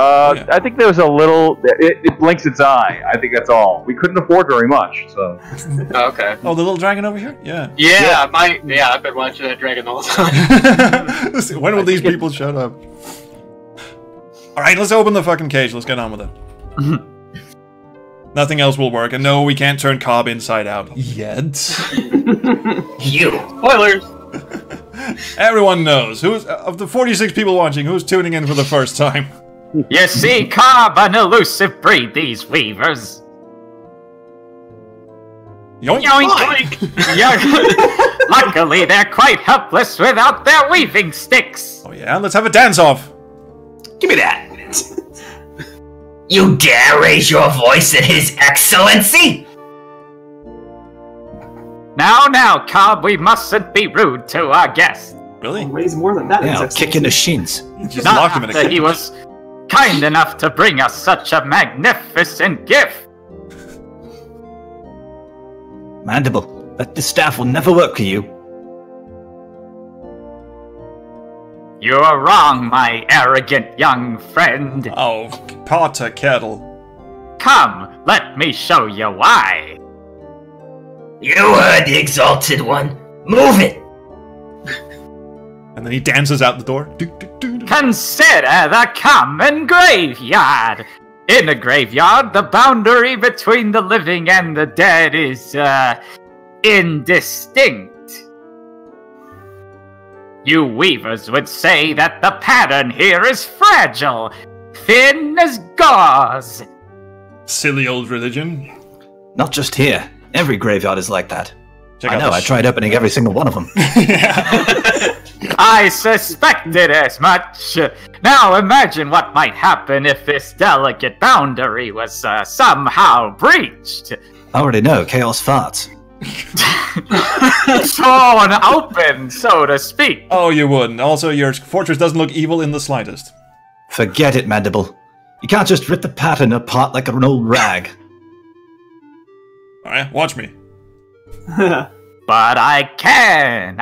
I think there was a little. It blinks its eye. I think that's all. We couldn't afford very much, so. Oh, okay. Oh, the little dragon over here? Yeah. Yeah, I've been watching that dragon all the time. When will these people shut up? Alright, let's open the fucking cage. Let's get on with it. Nothing else will work, and no, we can't turn Cobb inside out. Yet. You. Spoilers! Everyone knows. Who's of the 46 people watching, who's tuning in for the first time? You see, Cobb, an elusive breed, these weavers. Yoink! Yoink! Yeah. Luckily, they're quite helpless without their weaving sticks. Oh yeah, let's have a dance-off. Give me that. You dare raise your voice at His Excellency? Now, Cobb, we mustn't be rude to our guest. Really? Raise more than that. Yeah, I'll kick in the shins. Just Not lock him in a after cage. he was kind enough to bring us such a magnificent gift. Mandible, this staff will never work for you. You are wrong, my arrogant young friend. Oh, potter kettle. Come, let me show you why. You heard the Exalted One. Move it! And then he dances out the door. Consider the common graveyard. In a graveyard, the boundary between the living and the dead is, indistinct. You weavers would say that the pattern here is fragile, thin as gauze. Silly old religion. Not just here. Every graveyard is like that. Check I out know, the I tried opening every single one of them. I suspected as much. Now imagine what might happen if this delicate boundary was somehow breached. I already know, chaos farts. Torn open, so to speak. Oh, you wouldn't. Also, your fortress doesn't look evil in the slightest. Forget it, Mandible. You can't just rip the pattern apart like an old rag. Alright, watch me. But I can!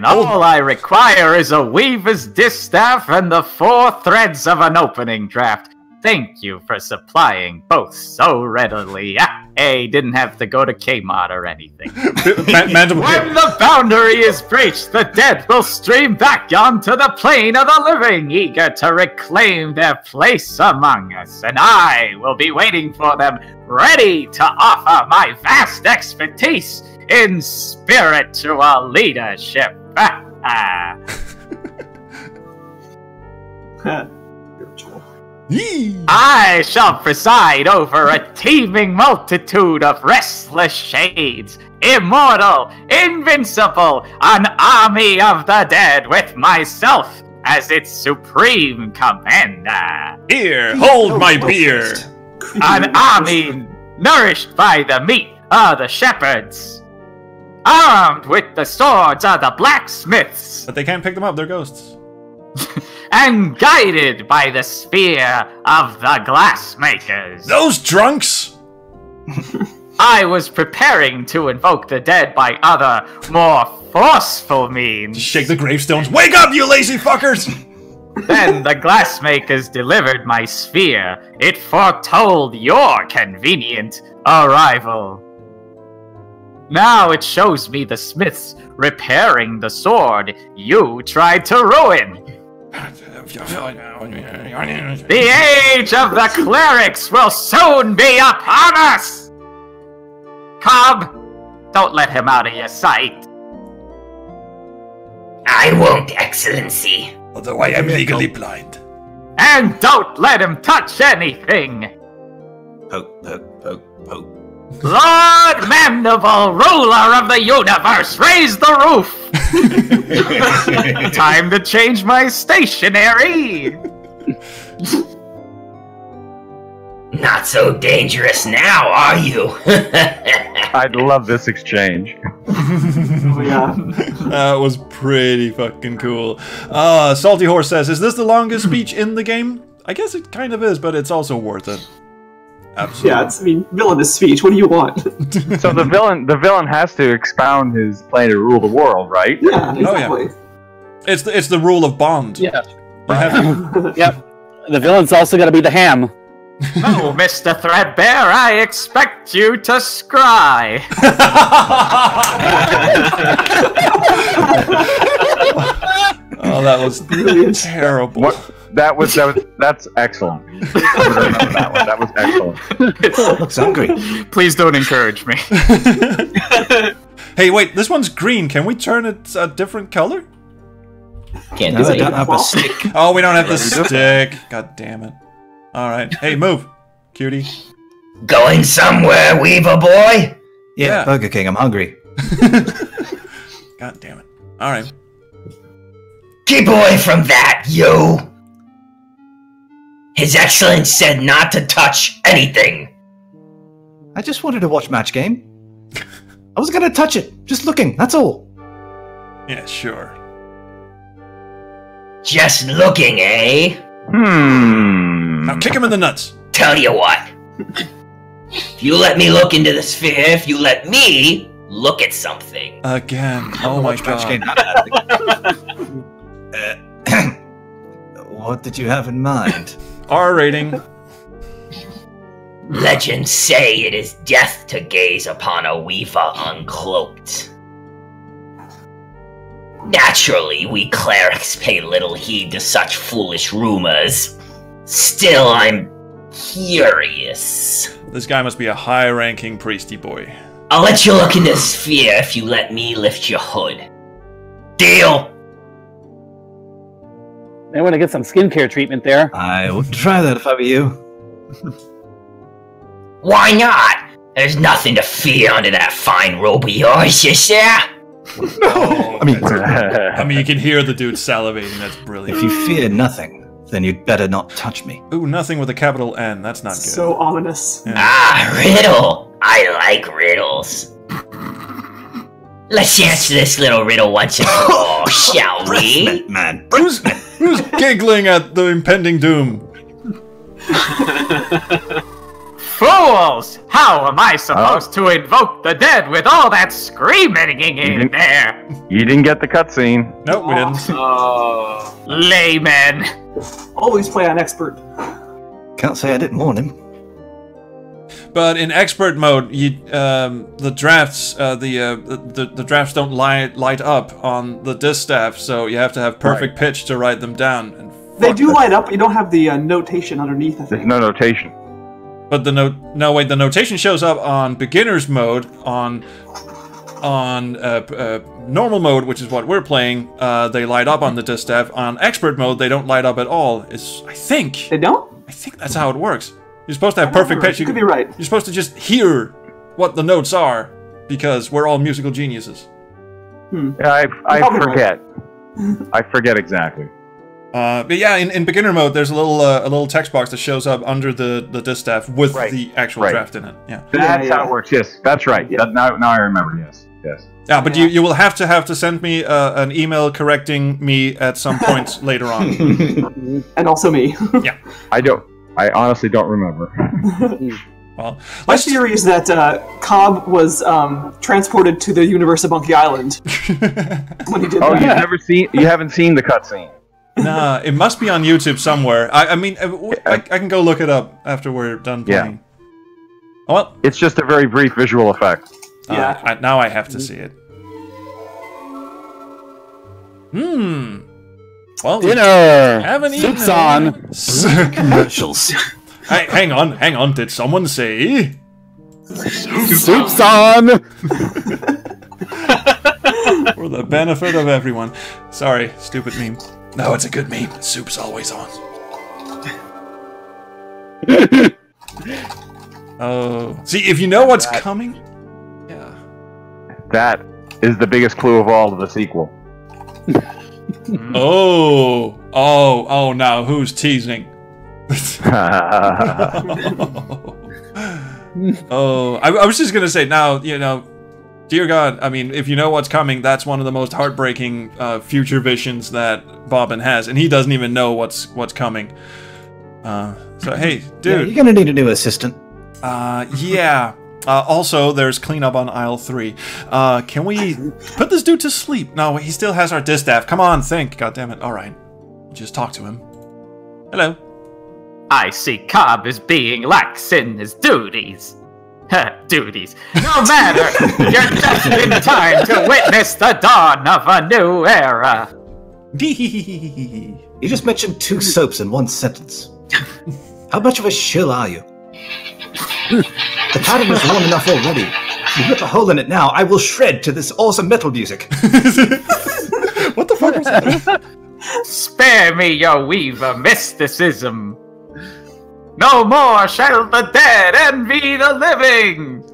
All I require is a weaver's distaff and the 4 threads of an opening draft. Thank you for supplying both so readily. I didn't have to go to Kmart or anything. Mandible. When the boundary is breached, the dead will stream back onto the plane of the living, eager to reclaim their place among us, and I will be waiting for them, ready to offer my vast expertise in spiritual leadership. I shall preside over a teeming multitude of restless shades, immortal, invincible, an army of the dead with myself as its supreme commander. Here, hold my beer. An army nourished by the meat of the shepherds, armed with the swords of the blacksmiths, But they can't pick them up, they're ghosts. and guided by the spear of the glassmakers. Those drunks! I was preparing to invoke the dead by other, more forceful means. Shake the gravestones. Wake up, you lazy fuckers! Then the glassmakers delivered my sphere. It foretold your convenient arrival. Now it shows me the smiths repairing the sword you tried to ruin. The age of the clerics will soon be upon us! Cobb, don't let him out of your sight. I won't, Excellency. Although I am legally blind. And don't let him touch anything! Poke, poke, poke, poke. Lord Mandible, ruler of the universe, raise the roof! Time to change my stationery! Not so dangerous now, are you? I love this exchange. Oh, yeah. That was pretty fucking cool. Salty Horse says, is this the longest speech in the game? I guess it kind of is, but it's also worth it. Absolutely. Yeah, it's, I mean, villainous speech. What do you want? So the villain has to expound his plan to rule the world, right? Yeah, exactly. It's the rule of Bond. Yeah. You have- Yep. The villain's also got to be the ham. Oh, Mr. Threadbare, I expect you to scry. Oh, that was terrible. What? That's excellent. That was excellent. Looks hungry. Please don't encourage me. Hey, wait, this one's green. Can we turn it a different color? Can't No, do I it. don't have a stick. Oh, we don't have the stick. God damn it. Alright. Hey, move, cutie. Going somewhere, Weaver boy? Yeah. Burger King, I'm hungry. God damn it. Alright. Keep away from that, you! His Excellence said not to touch anything. I just wanted to watch match game. I was gonna touch it. Just looking, that's all. Yeah, sure. Just looking, eh? Now kick him in the nuts. Tell you what. If you let me look into the sphere, if you let me look at something. Again. Oh my Match game, god. not bad. What did you have in mind? R rating. Legends say it is death to gaze upon a weaver uncloaked. Naturally, we clerics pay little heed to such foolish rumors. Still, I'm curious. This guy must be a high-ranking priesty boy. I'll let you look in the sphere if you let me lift your hood. Deal! I want to get some skincare treatment there. I would try that if I were you. Why not? There's nothing to fear under that fine robe of yours, is there? No! I mean, you can hear the dude salivating. That's brilliant. If you fear nothing, then you'd better not touch me. Ooh, nothing with a capital N. That's not good. So ominous. Yeah. Ah, riddle. I like riddles. Let's answer this little riddle once and for all, shall we? Man, Who's giggling at the impending doom? Fools! How am I supposed to invoke the dead with all that screaming in there? you didn't get the cutscene. Nope, we didn't. Layman! Always play on expert. can't say I didn't warn him. But in expert mode, the drafts the drafts don't light up on the distaff, so you have to have perfect pitch to write them down. And They do light up, but you don't have the notation underneath, I think. There's no notation. But the notation shows up on beginner's mode on on normal mode, which is what we're playing, they light up on the distaff. On expert mode, they don't light up at all. I think they don't. I think that's how it works. You're supposed to have perfect pitch. You could be right. You're supposed to just hear what the notes are because we're all musical geniuses. Yeah, I forget. I forget exactly. But yeah, in beginner mode, there's a little text box that shows up under the distaff with the actual draft in it. Yeah, that's how it works. Yes, that's right. Yeah. Now I remember. Yes. Yeah, but you will have to send me an email correcting me at some point later on. And also me. Yeah, I honestly don't remember. Well, my theory is that Cobb was transported to the universe of Monkey Island when he did that. You haven't seen the cutscene. Nah, it must be on YouTube somewhere. I mean, I can go look it up after we're done playing. Yeah. Well, it's just a very brief visual effect. Yeah. Now I have to see it. Well, dinner. Haven't eaten Soup's on. Commercials. Hey, hang on. Did someone say? Soup's on. For the benefit of everyone. Sorry, stupid meme. No, it's a good meme. Soup's always on. Oh, see, if you know what's coming. Yeah. That is the biggest clue of all to the sequel. Oh, now who's teasing? I was just gonna say now, dear God, I mean, if you know what's coming, that's one of the most heartbreaking future visions that Bobbin has, and he doesn't even know what's coming. So hey, dude, yeah, you're gonna need a new assistant. Yeah. Also, there's cleanup on aisle 3. Can we put this dude to sleep? No, he still has our distaff. Come on, think. God damn it. All right, just talk to him. Hello. I see Cobb is being lax in his duties. Duties. No matter, you're just in time to witness the dawn of a new era. You just mentioned 2 soaps in one sentence. How much of a shill are you? The pattern is warm enough already. You rip a hole in it now, I will shred to this awesome metal music. What the fuck was that? Spare me your weaver mysticism. No more shall the dead envy the living!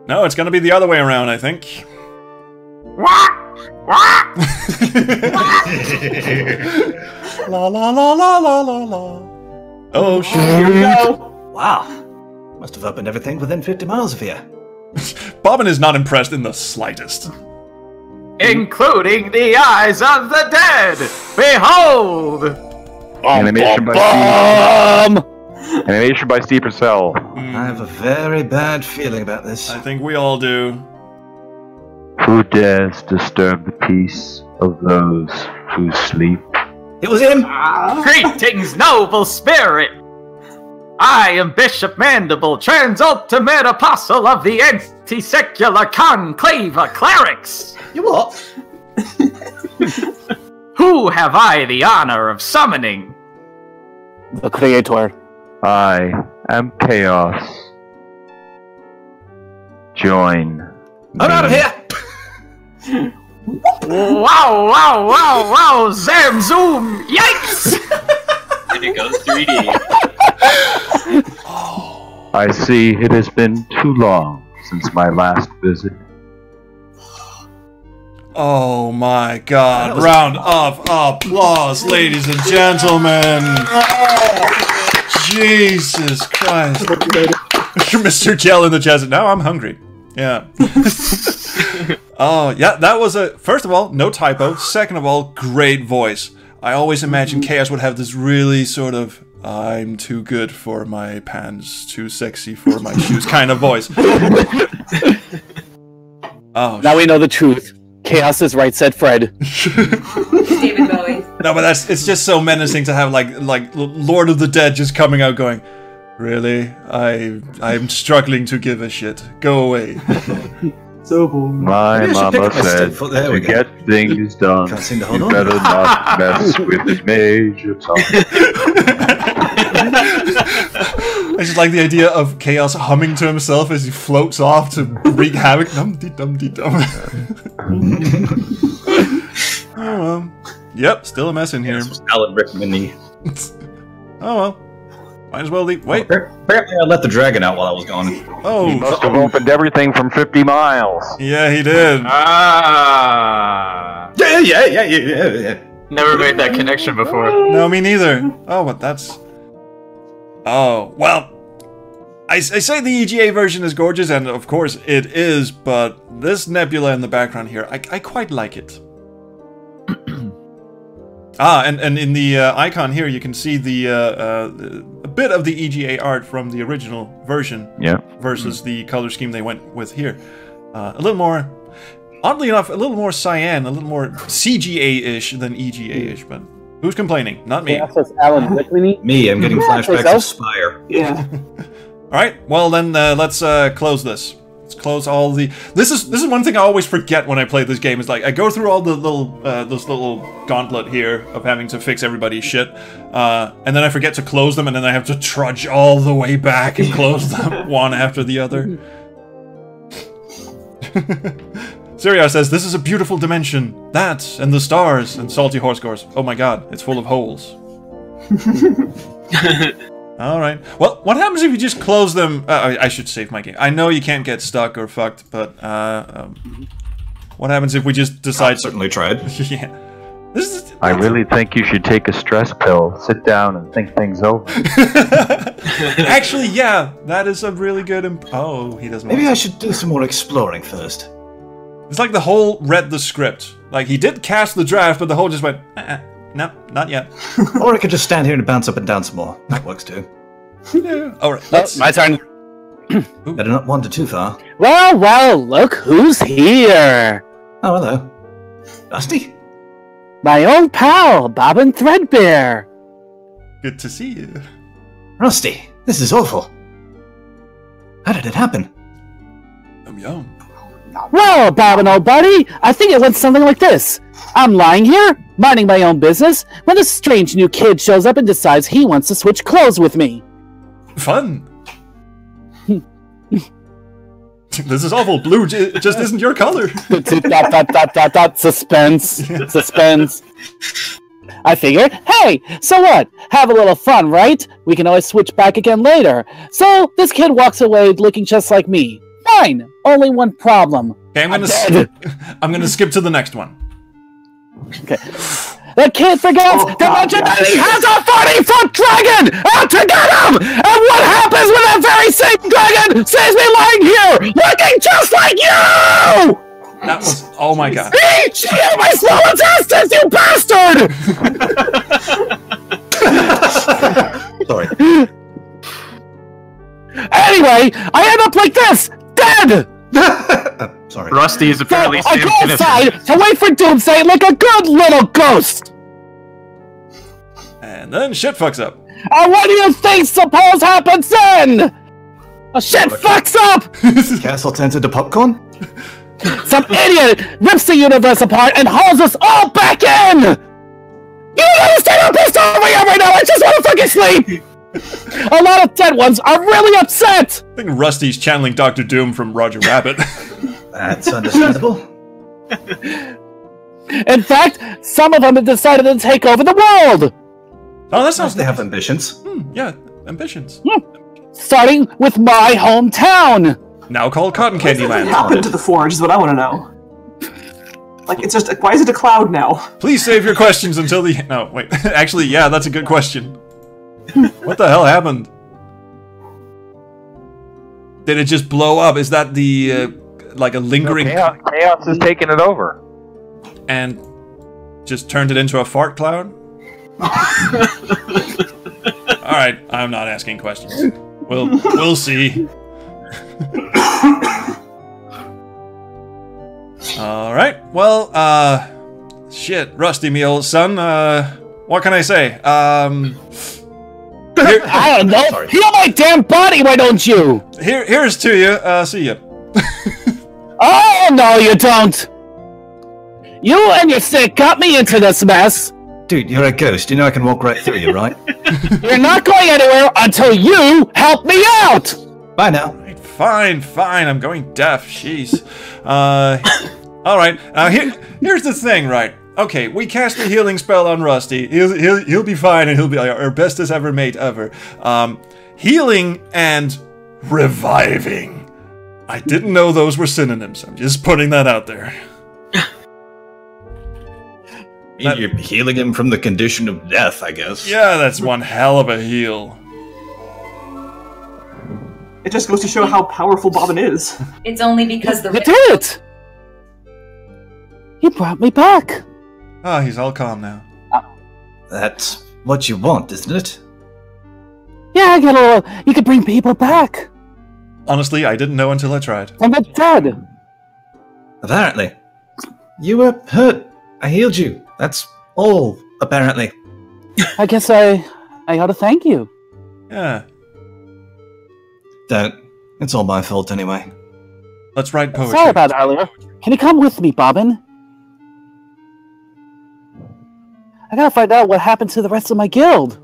No, it's gonna be the other way around, I think. La la la la la la la. Oh shit. Here we go. Wow. Must have opened everything within 50 miles of here. Bobbin is not impressed in the slightest. Including the eyes of the dead! Behold! Animation by Steve Purcell. I have a very bad feeling about this. I think we all do. Who dares disturb the peace of those who sleep? It was him! Greetings, noble spirit! I am Bishop Mandible, trans-ultimate apostle of the anti-secular conclave of clerics! You what? Who have I the honor of summoning? The Creator. I am Chaos. Join. I'm out of here! Wow, Zam Zoom, yikes! And it goes 3D. I see it has been too long since my last visit. Oh my God. Round of applause, ladies and gentlemen. Jesus Christ. Mr. Gel in the chest. Now I'm hungry. Yeah. Oh, yeah, that was first of all, no typo. Second of all, great voice. I always imagined Chaos would have this really sort of, I'm too good for my pants, too sexy for my shoes kind of voice. Oh, now we know the truth. Chaos is right, said Fred. David Bowie. No, but it's just so menacing to have like Lord of the Dead just coming out going, really? I'm struggling to give a shit. Go away. So boring. My mama said to get things done, you better not mess with Major Tom. I just like the idea of Chaos humming to himself as he floats off to wreak havoc. Dum-dee-dum-dee-dum. Oh well. Yep, still a mess in here. Alan Rickman-y. Oh well. Might as well leave. Wait. Apparently I let the dragon out while I was gone. Oh. He must have opened everything from 50 miles. Yeah, he did. Ah. Yeah. Never made that connection before. No, me neither. Oh, but that's... Oh, well... I say the EGA version is gorgeous, and of course it is, but this nebula in the background here, I quite like it. And in the icon here, you can see a bit of the EGA art from the original version versus the color scheme they went with here. A little more... Oddly enough, a little more cyan, a little more CGA-ish than EGA-ish, but who's complaining? Not me. Me, I'm getting flashbacks of Spire. Yeah. Alright, well then, let's close this. Let's close all the... This is one thing I always forget when I play this game, is like, I go through all the little, this little gauntlet here of having to fix everybody's shit, and then I forget to close them, and then I have to trudge all the way back and close them one after the other. Syria says, this is a beautiful dimension. That, and the stars, and salty horse cores. Oh my god, it's full of holes. Alright. Well, what happens if you just close them? I should save my game. I know you can't get stuck or fucked, but, what happens if we just decide... I've certainly tried. Yeah. I really think you should take a stress pill, sit down, and think things over. Actually, yeah, that is a really good... Oh, he doesn't... Maybe I should do some more exploring first. It's like the whole read the script. Like, he did cast the draft, but the whole just went, no, not yet. Or I could just stand here and bounce up and down some more. That works too. Yeah. Alright, let's... My turn. Better not wander too far. Well, look who's here. Oh, hello. Rusty? My old pal, Bobbin Threadbare. Good to see you. Rusty, this is awful. How did it happen? Yum. Well, Bobbin, old buddy, I think it went something like this. I'm lying here, minding my own business, when this strange new kid shows up and decides he wants to switch clothes with me. Fun. This is awful. Blue just isn't your color. Suspense. Suspense. I figured, hey, so what? Have a little fun, right? We can always switch back again later. So this kid walks away looking just like me. Fine. Only one problem. Okay, I'm gonna skip to the next one. Okay. The kid forgets to mention that he has a 40-foot dragon out to get him! And what happens when that very same dragon sees me lying here, looking just like you! That was... Oh my god. Eat my slow intestines, you bastard! Sorry. Anyway, I end up like this, dead! Sorry. Rusty is apparently I go outside to wait for Doomsday like a good little ghost! And then shit fucks up. And what do you think suppose happens then? Shit fucks up! Castle turns into popcorn? Some idiot rips the universe apart and hauls us all back in! You don't understand how pissed off I am right now! I just want to fucking sleep! A lot of dead ones are really upset! I think Rusty's channeling Dr. Doom from Roger Rabbit. That's understandable. In fact, some of them have decided to take over the world! Oh, that sounds... They have ambitions. Yeah, ambitions. Starting with my hometown! Now called Cotton Candy Land. What happened to the Forge is what I want to know. Like, it's just, why is it a cloud now? Please save your questions until the... No, wait. Actually, yeah, that's a good question. What the hell happened? Did it just blow up? Is that the, like a lingering... No, chaos is taking it over. And just turned it into a fart cloud? Alright, I'm not asking questions. We'll see. Alright, well, shit, Rusty, me old son, what can I say? I don't know, heal my damn body, why don't you? Here's to you, see ya. Oh, no you don't! You and your sick got me into this mess! Dude, you're a ghost. You know I can walk right through you, right? You're not going anywhere until you help me out! Bye now. Right, fine. I'm going deaf. Jeez. All right. Here's the thing, right? Okay, we cast a healing spell on Rusty. He'll be fine, and he'll be our bestest ever mate ever. Healing and reviving. I didn't know those were synonyms. I'm just putting that out there. You're healing him from the condition of death, I guess. Yeah, that's one hell of a heal. It just goes to show how powerful Bobbin is. It's only because the... You did it! You brought me back! Ah, he's all calm now. That's what you want, isn't it? Yeah, I get a little... You could bring people back! Honestly, I didn't know until I tried. I'm dead! Apparently. You were hurt. I healed you. That's all, apparently. I guess I ought to thank you. Yeah. Don't. It's all my fault anyway. Let's write poetry. Sorry about earlier. Can you come with me, Bobbin? I gotta find out what happened to the rest of my guild.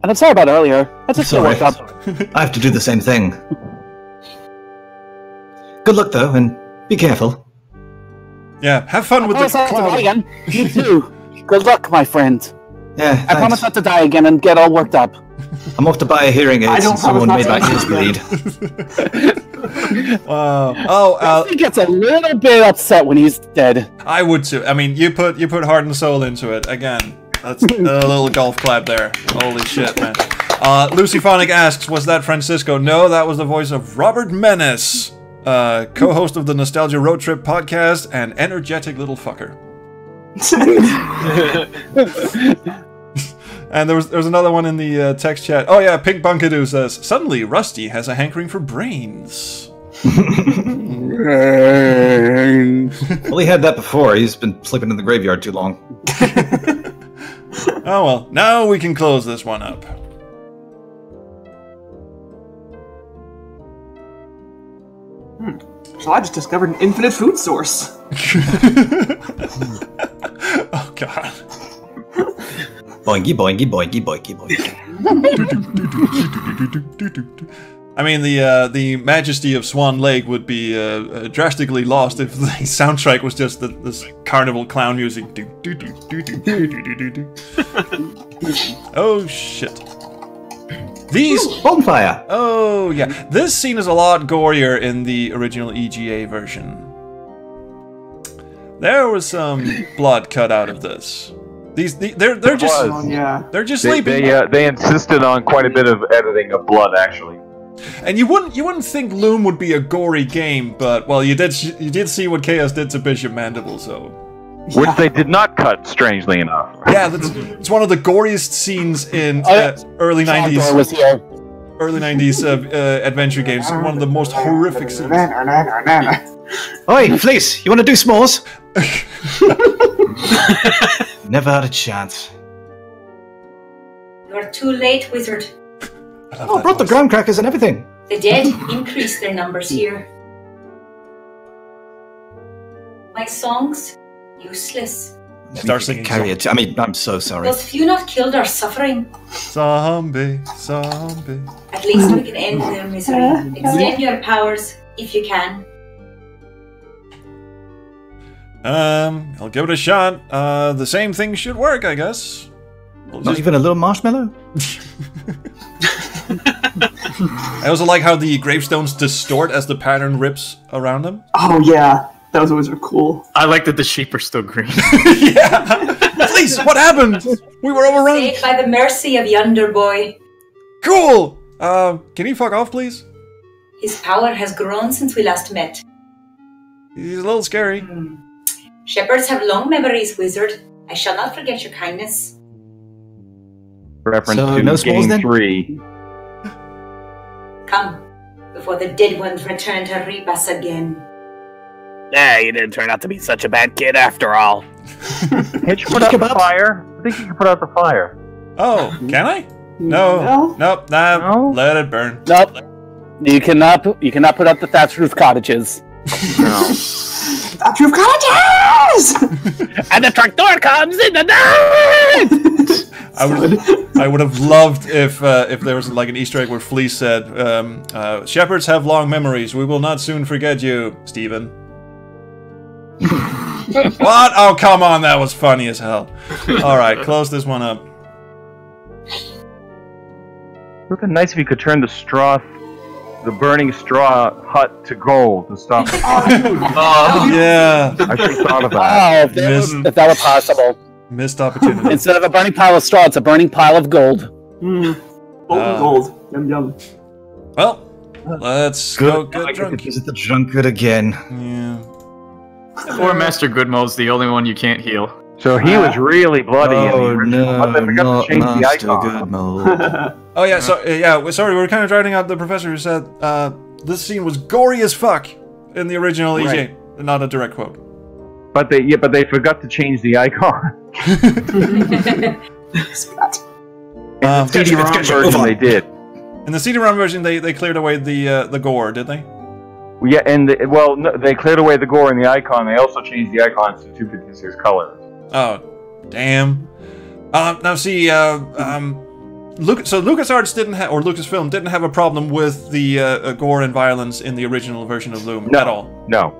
And I'm sorry about earlier. I just got worked up. I have to do the same thing. Good luck, though, and be careful. Yeah, have fun with the cloud. Again. You too. Good luck, my friend. Yeah, I promise not to die again and get all worked up. I'm off to buy a hearing aid since someone made my ears bleed. Wow. Oh, he gets a little bit upset when he's dead. I would too. I mean, you put heart and soul into it. Again, that's a little golf clap there. Holy shit, man. Lucy Phonic asks, was that Francisco? No, that was the voice of Robert Menace, co-host of the Nostalgia Road Trip podcast and energetic little fucker. And there was another one in the text chat. Oh yeah, Pink Bunkadoo says, suddenly Rusty has a hankering for brains. Well, he had that before. He's been sleeping in the graveyard too long. Oh well, now we can close this one up. So I just discovered an infinite food source. Oh god. Boingy, boingy, boingy, boingy, boingy. I mean, the majesty of Swan Lake would be drastically lost if the soundtrack was just this carnival clown music. Oh shit. These bonfire. Oh yeah, this scene is a lot gorier in the original EGA version. There was some blood cut out of this. They're just sleeping. They insisted on quite a bit of editing of blood, actually. And you wouldn't think Loom would be a gory game, but well, you did see what Chaos did to Bishop Mandible, so. Which they did not cut, strangely enough. Yeah, it's one of the goriest scenes in early '90s. Early '90s adventure games. One of the most horrific scenes. Oi, Fleece, you want to do s'mores? Never had a chance. You're too late, wizard. Oh, I brought the graham crackers and everything. The dead increase their numbers here. My songs, useless. Start singing. Carry it. I mean, I'm so sorry. Those few not killed are suffering. Zombie. At least we can end their misery. Extend your powers, if you can. I'll give it a shot. The same thing should work, I guess. Not even a little marshmallow? I also like how the gravestones distort as the pattern rips around them. Oh yeah, those always are cool. I like that the sheep are still green. Yeah! Please, what happened? We were overrun. Saved by the mercy of yonder boy. Cool! Can he fuck off, please? His power has grown since we last met. He's a little scary. Shepherds have long memories, wizard. I shall not forget your kindness. Reference So, to no s'mores Game then? 3. Come, before the dead ones return to reap us again. Yeah, you didn't turn out to be such a bad kid after all. Can't you put out the fire? I think you can put out the fire. Oh, can I? No. Nope. Nah, No? let it burn. Nope. You cannot put up the thatched roof cottages. No. Factory of cottages! And the tractor comes in the night! I would have loved if there was like an Easter egg where Fleece said, "Shepherds have long memories. We will not soon forget you, Stephen." What? Oh, come on, that was funny as hell. All right, close this one up. It would have been nice if you could turn the burning straw hut to gold to stop. Yeah. I should have thought of that. Oh, if that were possible. Missed opportunity. Instead of a burning pile of straw, it's a burning pile of gold. Gold. Yum yum. Well, let's go get I get to drunk. visit the drunkard again. Yeah. Poor Master Goodmold's the only one you can't heal. So he was really bloody. Oh in the original, but they forgot no, to change the Master icon. Goodmold. Oh yeah. So yeah. Sorry, we were kind of driving out the professor who said this scene was gory as fuck in the original EJ. Not a direct quote. But they forgot to change the icon. CD-ROM version they did. In the CD-ROM version, they cleared away the gore, did they? Yeah, and they cleared away the gore in the icon. They also changed the icons to 256 colors. Oh, damn. Now see, LucasArts didn't have, or Lucasfilm didn't have a problem with the gore and violence in the original version of Loom at all. No.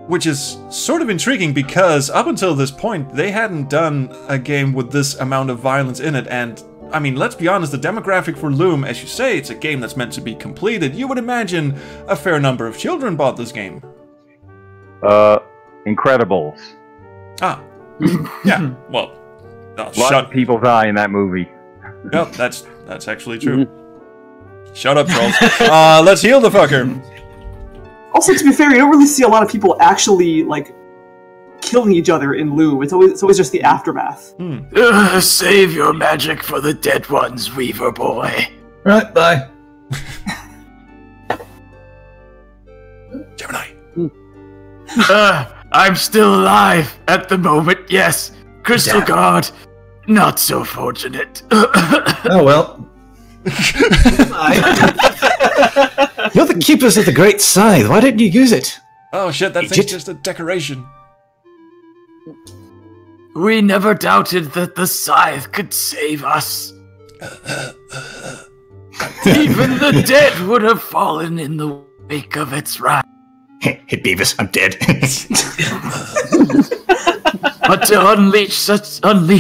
Which is sort of intriguing because up until this point, they hadn't done a game with this amount of violence in it. And, I mean, let's be honest, the demographic for Loom, as you say, it's a game that's meant to be completed. You would imagine a fair number of children bought this game. Incredibles. Ah. Yeah, well. A lot of people die in that movie. Yep, that's actually true. Shut up, trolls. Let's heal the fucker. Also, to be fair, you don't really see a lot of people actually, like, killing each other in Loom. It's always just the aftermath. Save your magic for the dead ones, Weaver boy. Right, bye. Gemini. I'm still alive at the moment, yes. Crystal Guard, not so fortunate. Oh well. You're the keepers of the Great Scythe. Why didn't you use it? Oh shit, that thing's just a decoration. We never doubted that the scythe could save us. Even the dead would have fallen in the wake of its wrath. Hey, Beavis, I'm dead. But to unleash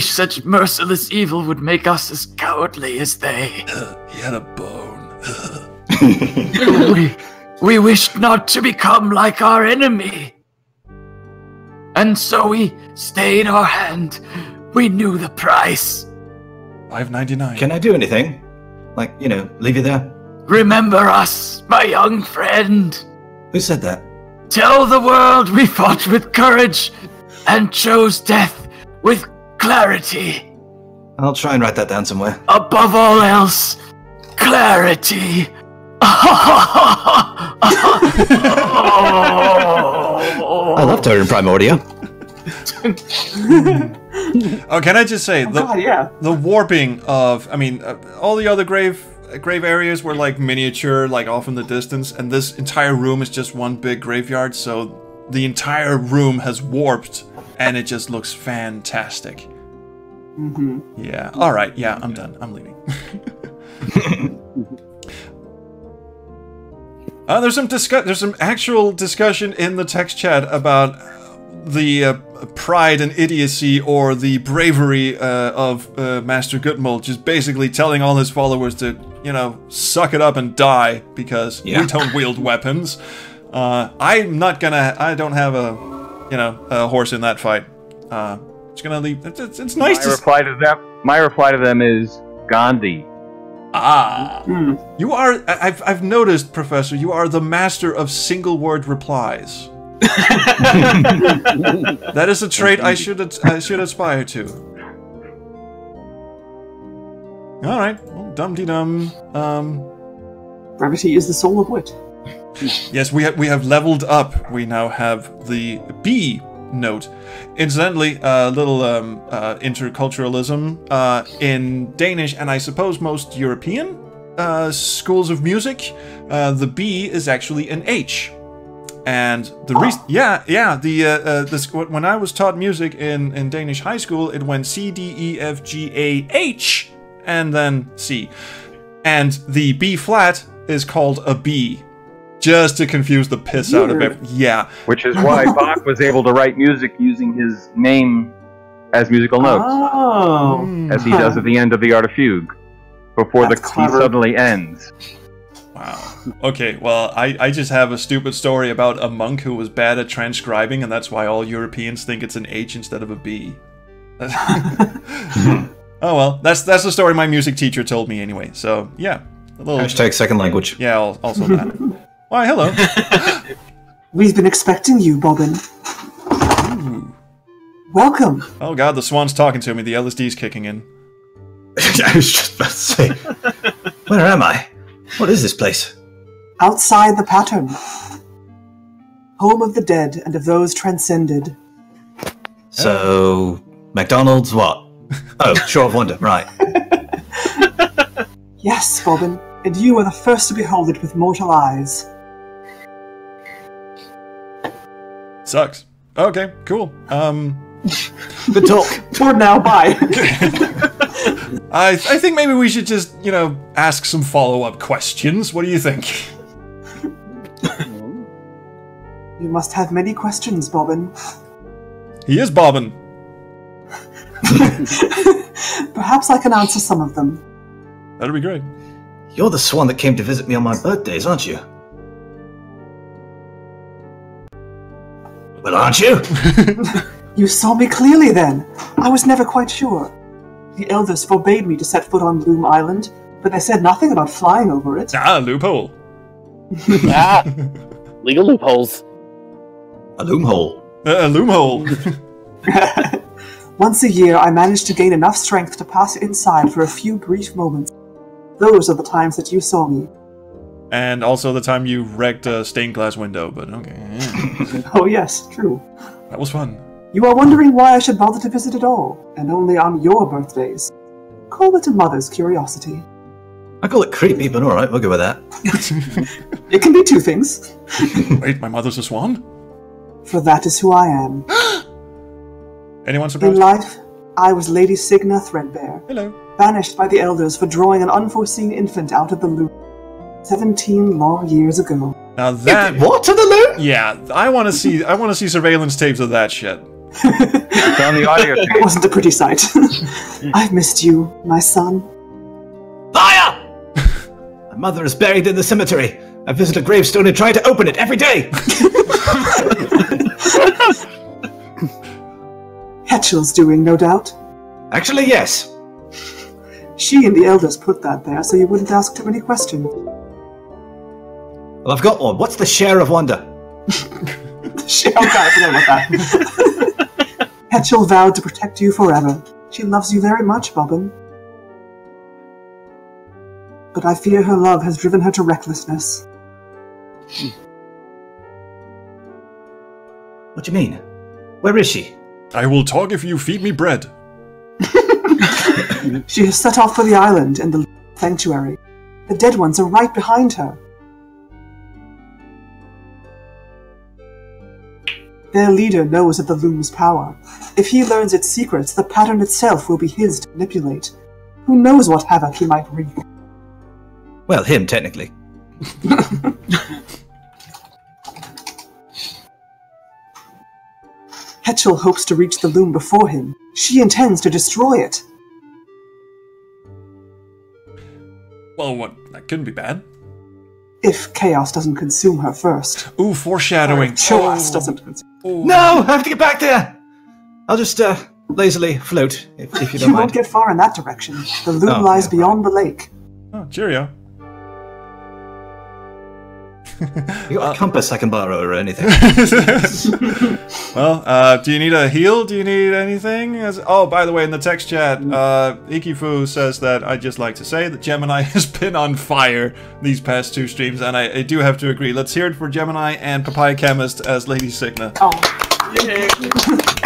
such merciless evil would make us as cowardly as they. He had a bone. we wished not to become like our enemy. And so we stayed our hand. We knew the price. $5.99. Can I do anything? Like, leave you there? Remember us, my young friend. Who said that? Tell the world we fought with courage and chose death with clarity. I'll try and write that down somewhere. Above all else, clarity. I loved her in Primordia. Oh, can I just say, the warping of, all the other grave areas were like miniature, like off in the distance, and this entire room is just one big graveyard, so the entire room has warped, and it just looks fantastic. Mm-hmm. Yeah, alright, yeah, I'm done. I'm leaving. There's some actual discussion in the text chat about the pride and idiocy or the bravery of Master Goodmold, just basically telling all his followers to, suck it up and die because we don't wield weapons. I don't have a horse in that fight. Just gonna leave. It's nice. My reply to them is Gandhi. You are. I've noticed, Professor. You are the master of single-word replies. That is a trait I should aspire to. All right, well, dum-de-dum. Brevity is the soul of wit. Yes, we have leveled up. We now have the B note. Incidentally, a little interculturalism in Danish and I suppose most European schools of music, the B is actually an H. And the reason, when I was taught music in Danish high school, it went C, D, E, F, G, A, H, and then C. And the B flat is called a B, just to confuse the piss out of it. Yeah. Which is why Bach was able to write music using his name as musical notes, as he does at the end of the Art of Fugue, before the key suddenly ends. Wow. Okay, well, I just have a stupid story about a monk who was bad at transcribing, and that's why all Europeans think it's an H instead of a B. Oh well, that's the story my music teacher told me anyway. So yeah, a little hashtag second language. Yeah, also that. Why, hello. We've been expecting you, Bobbin. Ooh. Welcome. Oh god, the swan's talking to me. The LSD's kicking in. I was just about to say, where am I? What is this place? Outside the pattern. Home of the dead and of those transcended. So, McDonald's what? Oh, Shore of Wonder, right. Yes, Bobbin, and you are the first to behold it with mortal eyes. Sucks. Okay, cool. Good talk. For now, bye. I think maybe we should just, ask some follow-up questions. What do you think? You must have many questions, Bobbin. He is Bobbin. Perhaps I can answer some of them. That'd be great. You're the swan that came to visit me on my birthdays, aren't you? Well, aren't you? You saw me clearly then. I was never quite sure. The elders forbade me to set foot on Loom Island, but they said nothing about flying over it. Ah, loophole. Legal loopholes. A loom hole. A loom hole. Once a year, I managed to gain enough strength to pass inside for a few brief moments. Those are the times that you saw me. And also the time you wrecked a stained glass window, but okay. Yeah. Oh yes, true. That was fun. You are wondering why I should bother to visit at all, and only on your birthdays. Call it a mother's curiosity. I call it creepy, but alright, we'll go with that. It can be two things. Wait, my mother's a swan? For that is who I am. Anyone surprised? In life, I was Lady Cygna Threadbare. Hello. Banished by the elders for drawing an unforeseen infant out of the loom 17 long years ago. Now that what to the loom? Yeah, I want to see surveillance tapes of that shit. It's on the audio tape. It wasn't a pretty sight. I've missed you, my son. Fire! My mother is buried in the cemetery. I visit a gravestone and try to open it every day. Hetchel's doing, no doubt. Actually, yes. She and the elders put that there so you wouldn't ask too many questions. Well, I've got one. What's the share of wonder? Okay, I forgot about that. Hetchel vowed to protect you forever. She loves you very much, Bobbin. But I fear her love has driven her to recklessness. What do you mean? Where is she? I will talk if you feed me bread. She has set off for the island and the sanctuary. The dead ones are right behind her. Their leader knows of the loom's power. If he learns its secrets, the pattern itself will be his to manipulate. Who knows what havoc he might wreak? Well, him, technically. Hetchel hopes to reach the loom before him. She intends to destroy it. Well, what? That couldn't be bad. If chaos doesn't consume her first. Ooh, foreshadowing. Chaos doesn't consume. No, I have to get back there. I'll just lazily float, if you don't You mind. won't get far in that direction. The loom lies beyond the lake. Oh, cheerio. You got a compass I can borrow or anything? Well, do you need a heal? Do you need anything? Oh, by the way, in the text chat, Ikifu says that I'd just like to say that Gemini has been on fire these past two streams, and I do have to agree. Let's hear it for Gemini and PapayaChemist as Lady Cygna. Oh. Yay.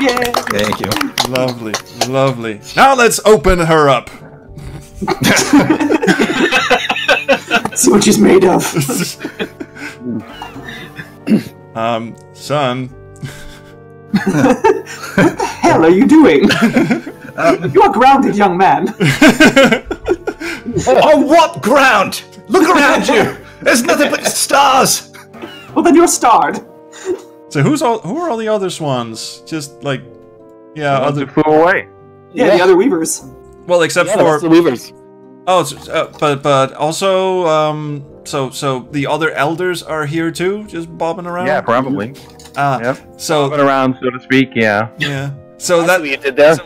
Yay. Thank you. Lovely, lovely. Now let's open her up. See what she's made of. Son. What the hell are you doing? You are grounded, young man. On what ground? Look around you. There's nothing but stars. Well, then you're starred. So who are all the other swans? Just like, yeah, other flew away. Yeah, the other weavers. Well, except for that's the weavers. Oh, but also, so the other elders are here too, just bobbing around. Yeah, probably. Yep. So bobbing around, so to speak. Yeah. Yeah. So That's what you did there.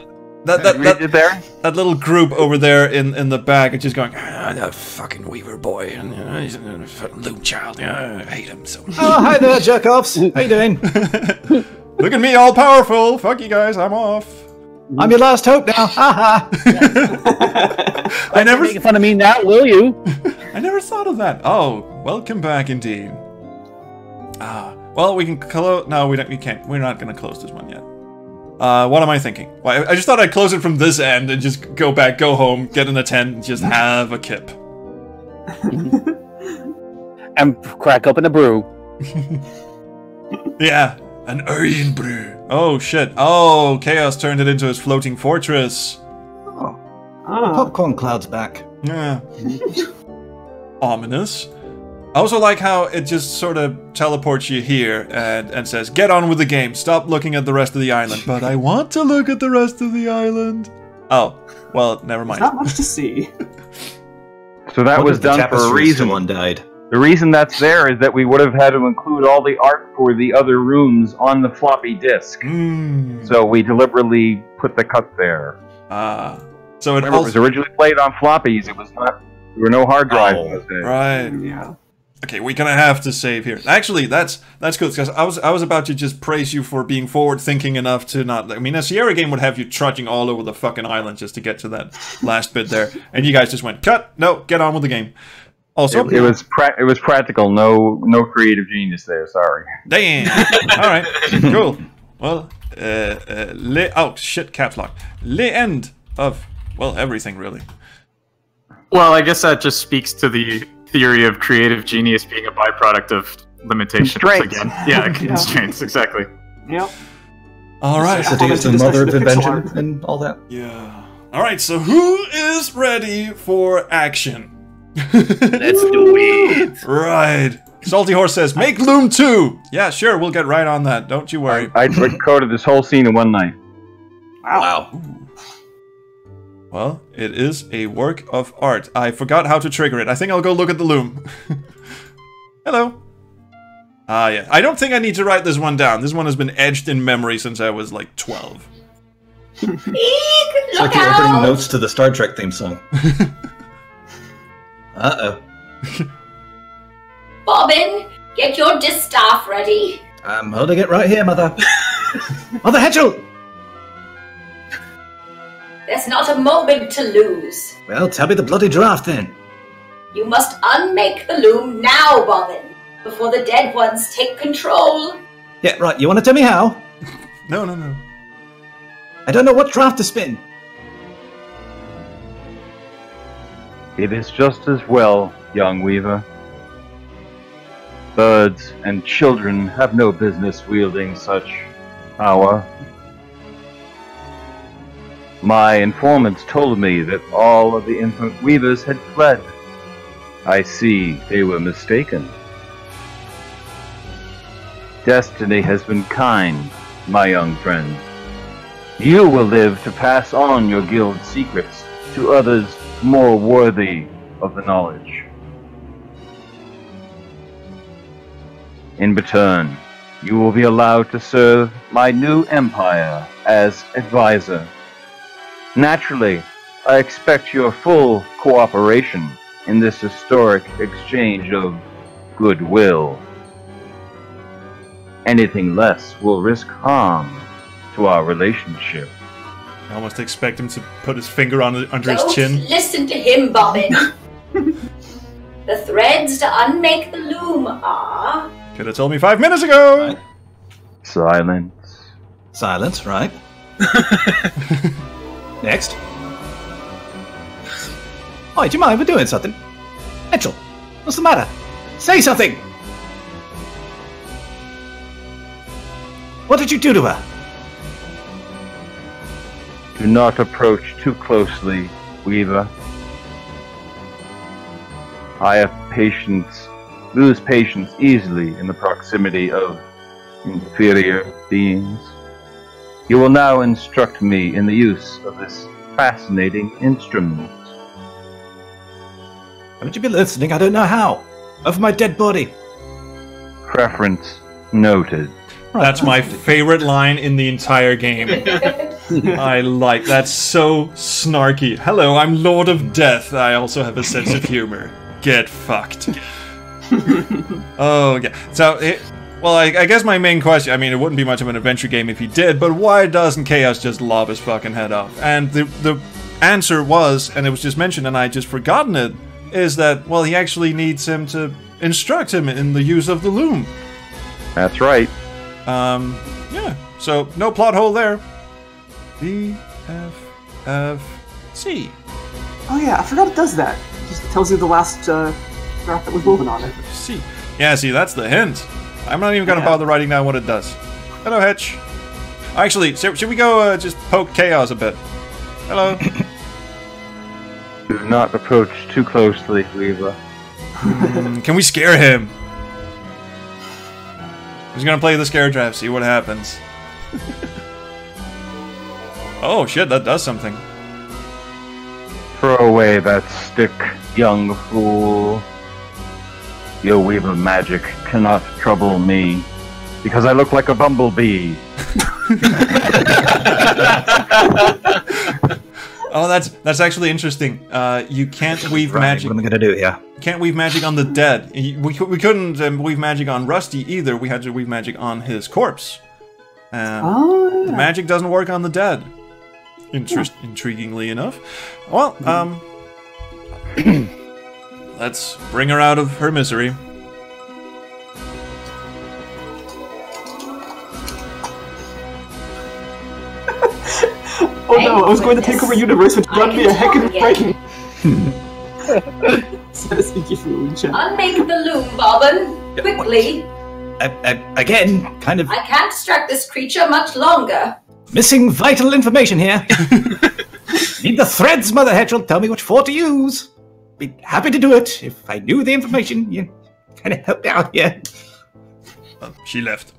That little group over there in the back is just going, that fucking weaver boy, and he's a loom child. I hate him so. Oh, hi there, jerk-offs. How you doing? Look at me, all powerful. Fuck you guys, I'm off. I'm your last hope now. Ha I never making fun of me now, will you? I never thought of that. Oh, welcome back indeed. Well, we can close. No, we don't. We can't. We're not going to close this one yet. What am I thinking? Well, I just thought I'd close it from this end and just go back, go home, get in the tent, and just have a kip. And crack open a brew. Yeah, an Aryan brew. Oh shit! Oh, Chaos turned it into his floating fortress. Oh, popcorn cloud's back. Yeah. Ominous. I also like how it just sort of teleports you here and says, get on with the game, stop looking at the rest of the island. But I want to look at the rest of the island. Oh, well, never mind. There's not much to see. So that was done for a reason. Someone died. The reason that's there is that we would have had to include all the art for the other rooms on the floppy disk. So we deliberately put the cut there. So it was originally played on floppies. It was not. There were no hard drives in those days. Right. Yeah. Okay, we're gonna have to save here. Actually, that's good because I was about to just praise you for being forward thinking enough to not. I mean, a Sierra game would have you trudging all over the fucking island just to get to that last bit there, and you guys just went cut. No, get on with the game. Also, it was practical. No creative genius there. Sorry. Damn. All right. Cool. Well, oh shit, caps lock. Le end of everything really. Well, I guess that just speaks to the theory of creative genius being a byproduct of limitations again. Yeah, constraints, exactly. Yep. All right. So it's the mother of invention and all that. Yeah. All right, so who is ready for action? Let's do it. Right. Salty Horse says, make Loom 2. Yeah, sure, we'll get right on that. Don't you worry. I recorded this whole scene in one night. Wow. Well, it is a work of art. I forgot how to trigger it. I think I'll go look at the loom. Hello. Yeah. I don't think I need to write this one down. This one has been etched in memory since I was like 12. It's like you're opening notes to the Star Trek theme song. Uh-oh. Bobbin, get your distaff ready. I'm holding it right here, Mother. Mother Hedgel! There's not a moment to lose. Well, tell me the bloody draft then. You must unmake the loom now, Bobbin, before the dead ones take control. Yeah, right. You want to tell me how? No. I don't know what draft to spin. It is just as well, young weaver. Birds and children have no business wielding such power. My informants told me that all of the infant weavers had fled. I see they were mistaken. Destiny has been kind, my young friend. You will live to pass on your guild secrets to others more worthy of the knowledge. In return, you will be allowed to serve my new empire as advisor. Naturally, I expect your full cooperation in this historic exchange of goodwill. Anything less will risk harm to our relationship. I almost expect him to put his finger under his chin. Don't listen to him, Bobbin. The threads to unmake the loom are... Could have told me 5 minutes ago! Right. Silence. Silence, right. Next. Oh, do you mind? We're doing something. Mitchell. What's the matter? Say something! What did you do to her? Do not approach too closely, Weaver. I have lose patience easily in the proximity of inferior beings. You will now instruct me in the use of this fascinating instrument. Haven't you been listening? I don't know how. Over my dead body. Preference noted. That's my favorite line in the entire game. I like that's so snarky. Hello, I'm Lord of Death. I also have a sense of humor. Get fucked. Oh yeah. So, well, I guess my main question. I mean, it wouldn't be much of an adventure game if he did, but why doesn't Chaos just lob his fucking head off? And the answer was, and it was just mentioned, and I just forgotten it, is that well, he actually needs him to instruct him in the use of the loom. That's right. Yeah. So no plot hole there. B F F C. Oh yeah, I forgot it does that. It just tells you the last graph that was moving on it. C. Yeah, see, that's the hint. I'm not even gonna bother writing down what it does. Hello, Hitch. Actually, should we go just poke Chaos a bit? Hello. Do not approach too closely, Weaver. Can we scare him? He's gonna play the scare draft, see what happens. Oh shit, that does something. Throw away that stick, young fool. Your Weaver magic cannot trouble me, because I look like a bumblebee. Oh, that's actually interesting. You can't weave magic. What am I gonna do here? Can't weave magic on the dead. We couldn't weave magic on Rusty either. We had to weave magic on his corpse. The magic doesn't work on the dead. Intriguingly enough. Well, let's bring her out of her misery. Oh no, I was going to take over universe, which brought me a heckin' frightened. Unmake the loom, Bobbin. Quickly. Again, kind of... I can't distract this creature much longer. Missing vital information here. Need the threads, Mother Hetchel. Tell me which four to use. Be happy to do it. If I knew the information, you kind of helped out here. She left.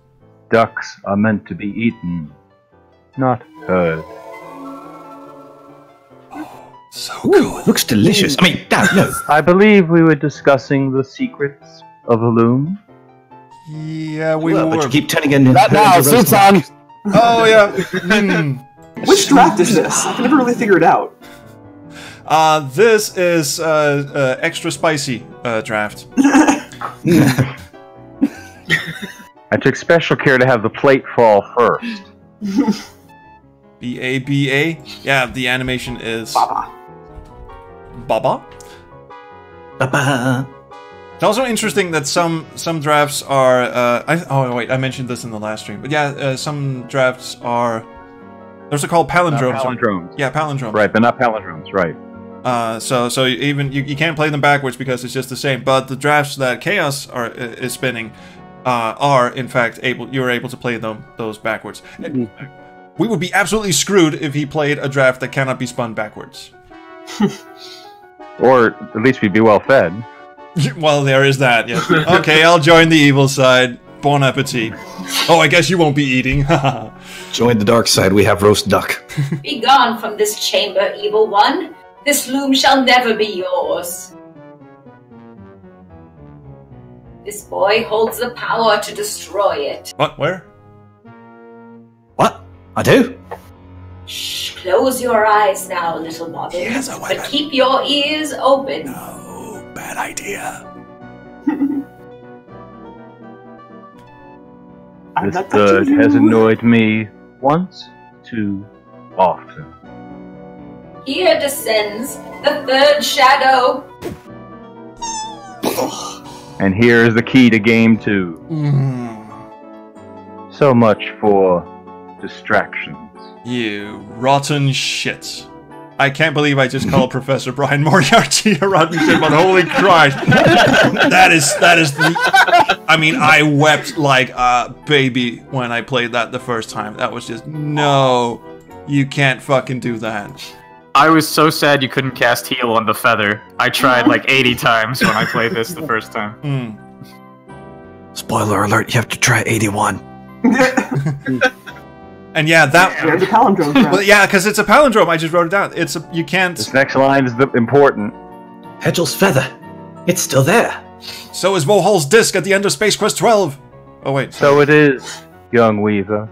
Ducks are meant to be eaten, not heard. So good. Looks delicious. I mean, no. I believe we were discussing the secrets of the loom. Yeah, we were. But you keep turning in. Not now, suits on. Oh yeah. Which draft is this? I can never really figure it out. This is extra spicy draft. I took special care to have the plate fall first. B-A-B-A? Yeah, the animation is... Baba. Baba? Baba. It's also interesting that some drafts are... oh, wait, I mentioned this in the last stream. But yeah, some drafts are... Those are called palindromes. Palindromes. Yeah, palindromes. Right, but not palindromes, right. So even... You can't play them backwards because it's just the same. But the drafts that Chaos is spinning are, in fact, you're able to play those backwards. We would be absolutely screwed if he played a draft that cannot be spun backwards. Or at least we'd be well fed. Well, there is that, yes. Okay, I'll join the evil side. Bon appetit. Oh, I guess you won't be eating. Join the dark side, we have roast duck. Be gone from this chamber, evil one. This loom shall never be yours. This boy holds the power to destroy it. What? Where? What? I do? Shh, close your eyes now, little Bobbin. But keep your ears open. No, bad idea. This bird has annoyed me once too often. Here descends the third shadow. And here is the key to game 2. So much for distractions. You rotten shit. I can't believe I just called Professor Brian Moriarty a rotten shit, but holy Christ. That is the... I mean, I wept like a baby when I played that the first time. That was just, no, you can't fucking do that. I was so sad you couldn't cast heal on the feather. I tried like 80 times when I played this the first time. Spoiler alert, you have to try 81. And yeah, that... Yeah, the palindrome. Well, yeah, because it's a palindrome. I just wrote it down. It's a... You can't... This next line is important. Hedgel's feather. It's still there. So is Vohal's disc at the end of Space Quest 12. Oh, wait. So it is, young Weaver.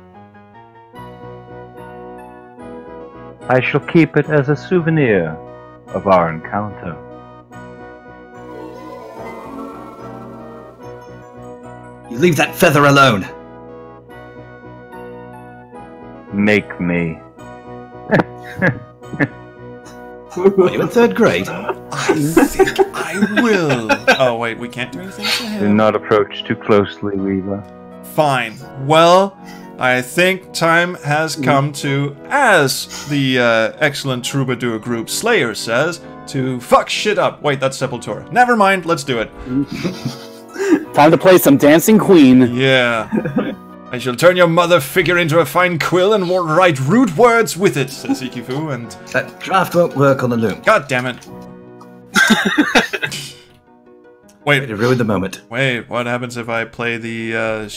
I shall keep it as a souvenir of our encounter. You leave that feather alone. Make me. What, you in 3rd grade? I think I will. Oh, wait, we can't do anything to him. Do not approach too closely, Weaver. Fine. Well, I think time has come to, as the excellent troubadour group Slayer says, to fuck shit up. Wait, that's Sepultura. Never mind, let's do it. Time to play some Dancing Queen. Yeah. I shall turn your mother figure into a fine quill and will write rude words with it, says Ikifu, and... That draft won't work on the loom. God damn it. Wait. To ruin the moment. Wait, what happens if I play the,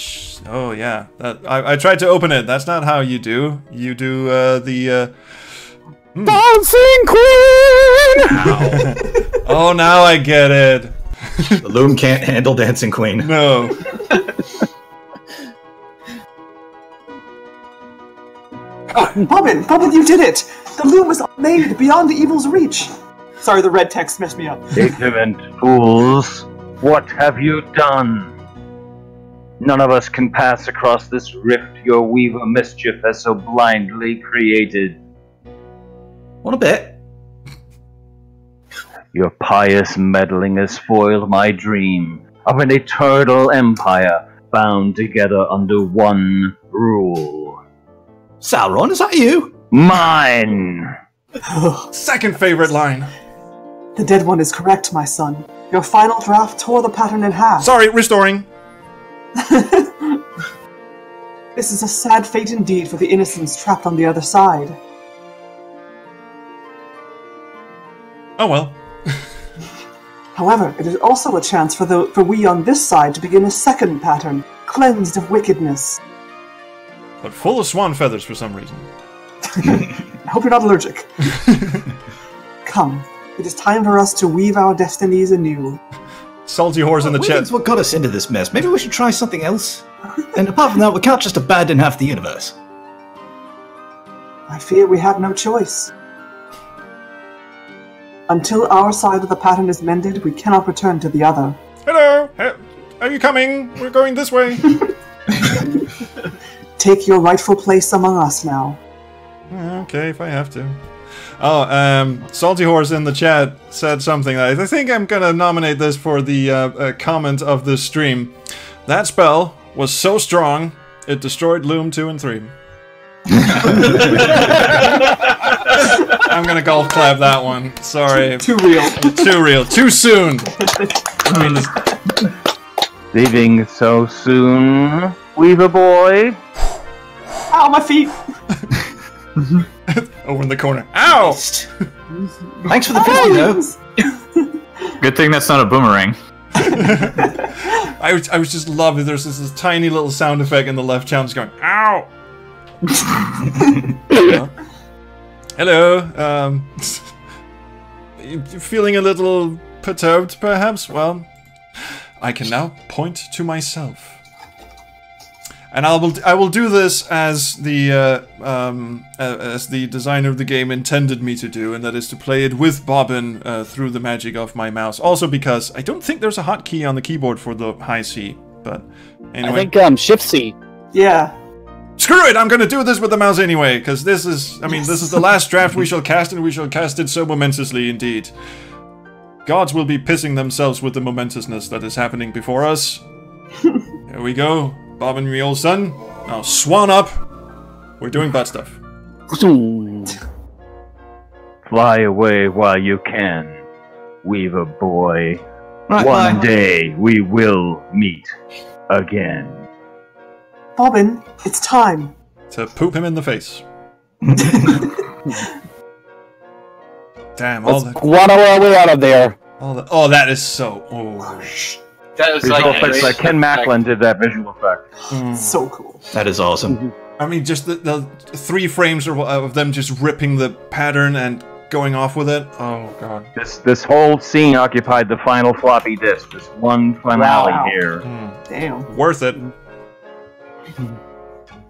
oh, yeah. I tried to open it. That's not how you do. You do, the, Dancing Queen! Ow. Oh, now I get it. The loom can't handle Dancing Queen. No. Bobbin, you did it! The loom is made beyond the evil's reach. Sorry, the red text messed me up. Ignorant fools, what have you done? None of us can pass across this rift your Weaver mischief has so blindly created. What a bit. Your pious meddling has spoiled my dream of an eternal empire bound together under one rule. Sauron, is that you? Mine! Second favorite line. The dead one is correct, my son. Your final draft tore the pattern in half. Sorry, restoring. This is a sad fate indeed for the innocents trapped on the other side. Oh well. However, it is also a chance for we on this side to begin a second pattern, cleansed of wickedness. But full of swan feathers for some reason. I hope you're not allergic. Come, it is time for us to weave our destinies anew. Salty horse in the chat. That's what got us into this mess. Maybe we should try something else. And apart from that, we can't just abandon half the universe. I fear we have no choice. Until our side of the pattern is mended, we cannot return to the other. Hello! Are you coming? We're going this way. Take your rightful place among us now. Okay, if I have to. Oh, Salty Horse in the chat said something. I think I'm gonna nominate this for the comment of this stream. That spell was so strong, it destroyed Loom 2 and 3. I'm gonna golf clap that one. Sorry. Too real. Too real. Too soon. I mean, Leaving so soon, Weaver boy? Ow, my feet! Over in the corner. Ow! Thanks for the fizzy, though. Good thing that's not a boomerang. I was just loving there's this tiny little sound effect in the left channel just going, ow! Hello. You feeling a little perturbed, perhaps? Well, I can now point to myself. And I will do this as the designer of the game intended me to do, and that is to play it with Bobbin through the magic of my mouse. Also because I don't think there's a hotkey on the keyboard for the high C, but anyway. I think Shift C. Yeah. Screw it! I'm gonna do this with the mouse anyway, because this is, this is the last draft we shall cast, and we shall cast it so momentously indeed. Gods will be pissing themselves with the momentousness that is happening before us. Here we go. Bobbin, me old son. Now swan up. We're doing butt stuff. Fly away while you can, Weaver boy. Right, One bye. day we will meet again. Bobbin, it's time. To poop him in the face. Damn, Let's guano our way out of there. Oh, that is so... Oh. That was Visual like effects like Ken Macklin did that visual effect. So cool. That is awesome. I mean, just the 3 frames of them just ripping the pattern and going off with it. Oh, God. This whole scene occupied the final floppy disk. This one finale here. Damn. Worth it.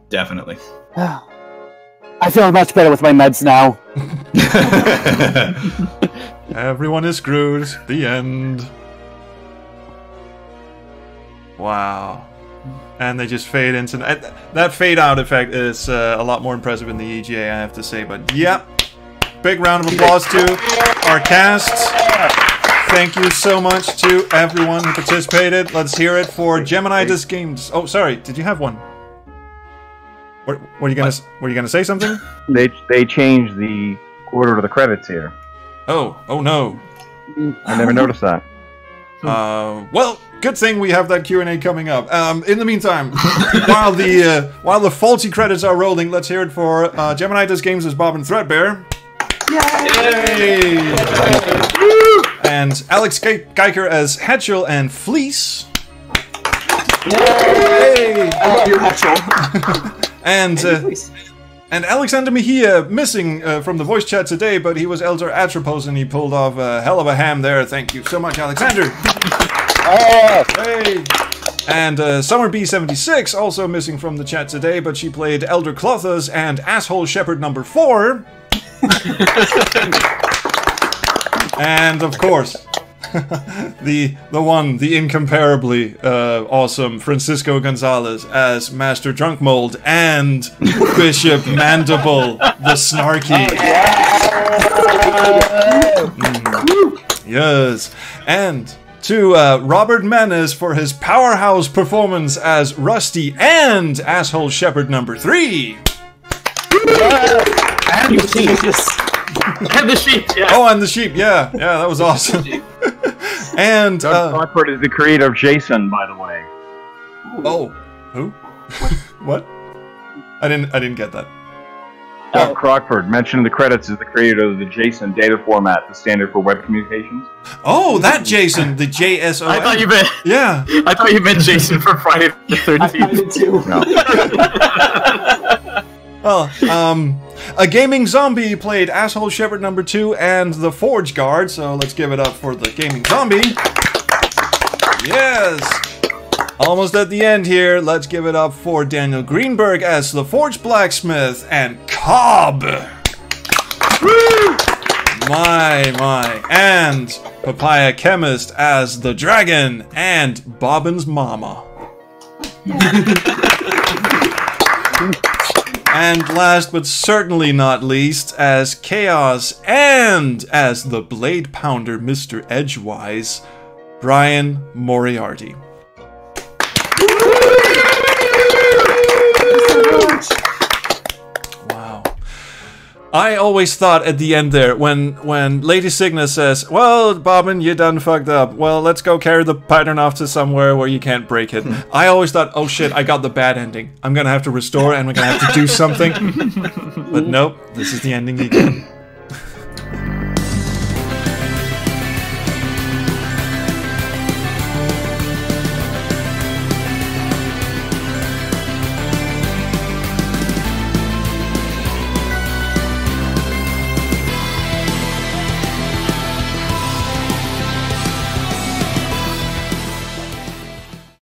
Definitely. I feel much better with my meds now. Everyone is screwed. The end. Wow. And they just fade into... That fade out effect is a lot more impressive in the EGA, I have to say. But, yep. Big round of applause to our cast. Thank you so much to everyone who participated. Let's hear it for Gemini Disc Games. Oh, sorry. Did you have one? Were you gonna say something? They changed the order of the credits here. Oh no. I never noticed that. Well, good thing we have that Q&A coming up. In the meantime, while the faulty credits are rolling, let's hear it for Gemini Disc Games as Bobbin Threadbare. Yay! And Alex Guyker as Hatchel and Fleece. Yay! I love your Hatchel. And Alexander Mejia missing from the voice chat today, but he was Elder Atropos and he pulled off a hell of a ham there. Thank you so much, Alexander. Hey. And Summer B76 also missing from the chat today, but she played Elder Clothas and Asshole Shepherd number 4. And of course, the incomparably awesome Francisco Gonzalez as Master Drunkmold and Bishop Mandible the Snarky. Yes, and to Robert Manes for his powerhouse performance as Rusty and Asshole Shepherd number 3. And the sheep. And the sheep, yeah. Oh, and the sheep, yeah, that was awesome. And Doug Crockford is the creator of Jason, by the way. Oh, who? What? I didn't get that. Doug Crockford, mentioned in the credits, is the creator of the Jason data format, the standard for web communications. Oh, that Jason, the JSON. I thought you meant. Yeah. I thought you meant Jason from Friday the 13th. I did too. No. Well, a gaming zombie played Asshole Shepherd number 2 and the Forge Guard, so let's give it up for the gaming zombie. Yes! Almost at the end here, let's give it up for Daniel Greenberg as the Forge Blacksmith and Cobb! My. And PapayaChemist as the Dragon and Bobbin's Mama. And last but certainly not least, as Chaos and as the Blade Pounder Mr. Edgewise, Brian Moriarty. Wow. I always thought at the end there, when Lady Cygna says, well, Bobbin, you done fucked up. Well, let's go carry the pattern off to somewhere where you can't break it. I always thought, oh shit, I got the bad ending. I'm gonna have to restore and we're gonna have to do something. But nope, this is the ending you get.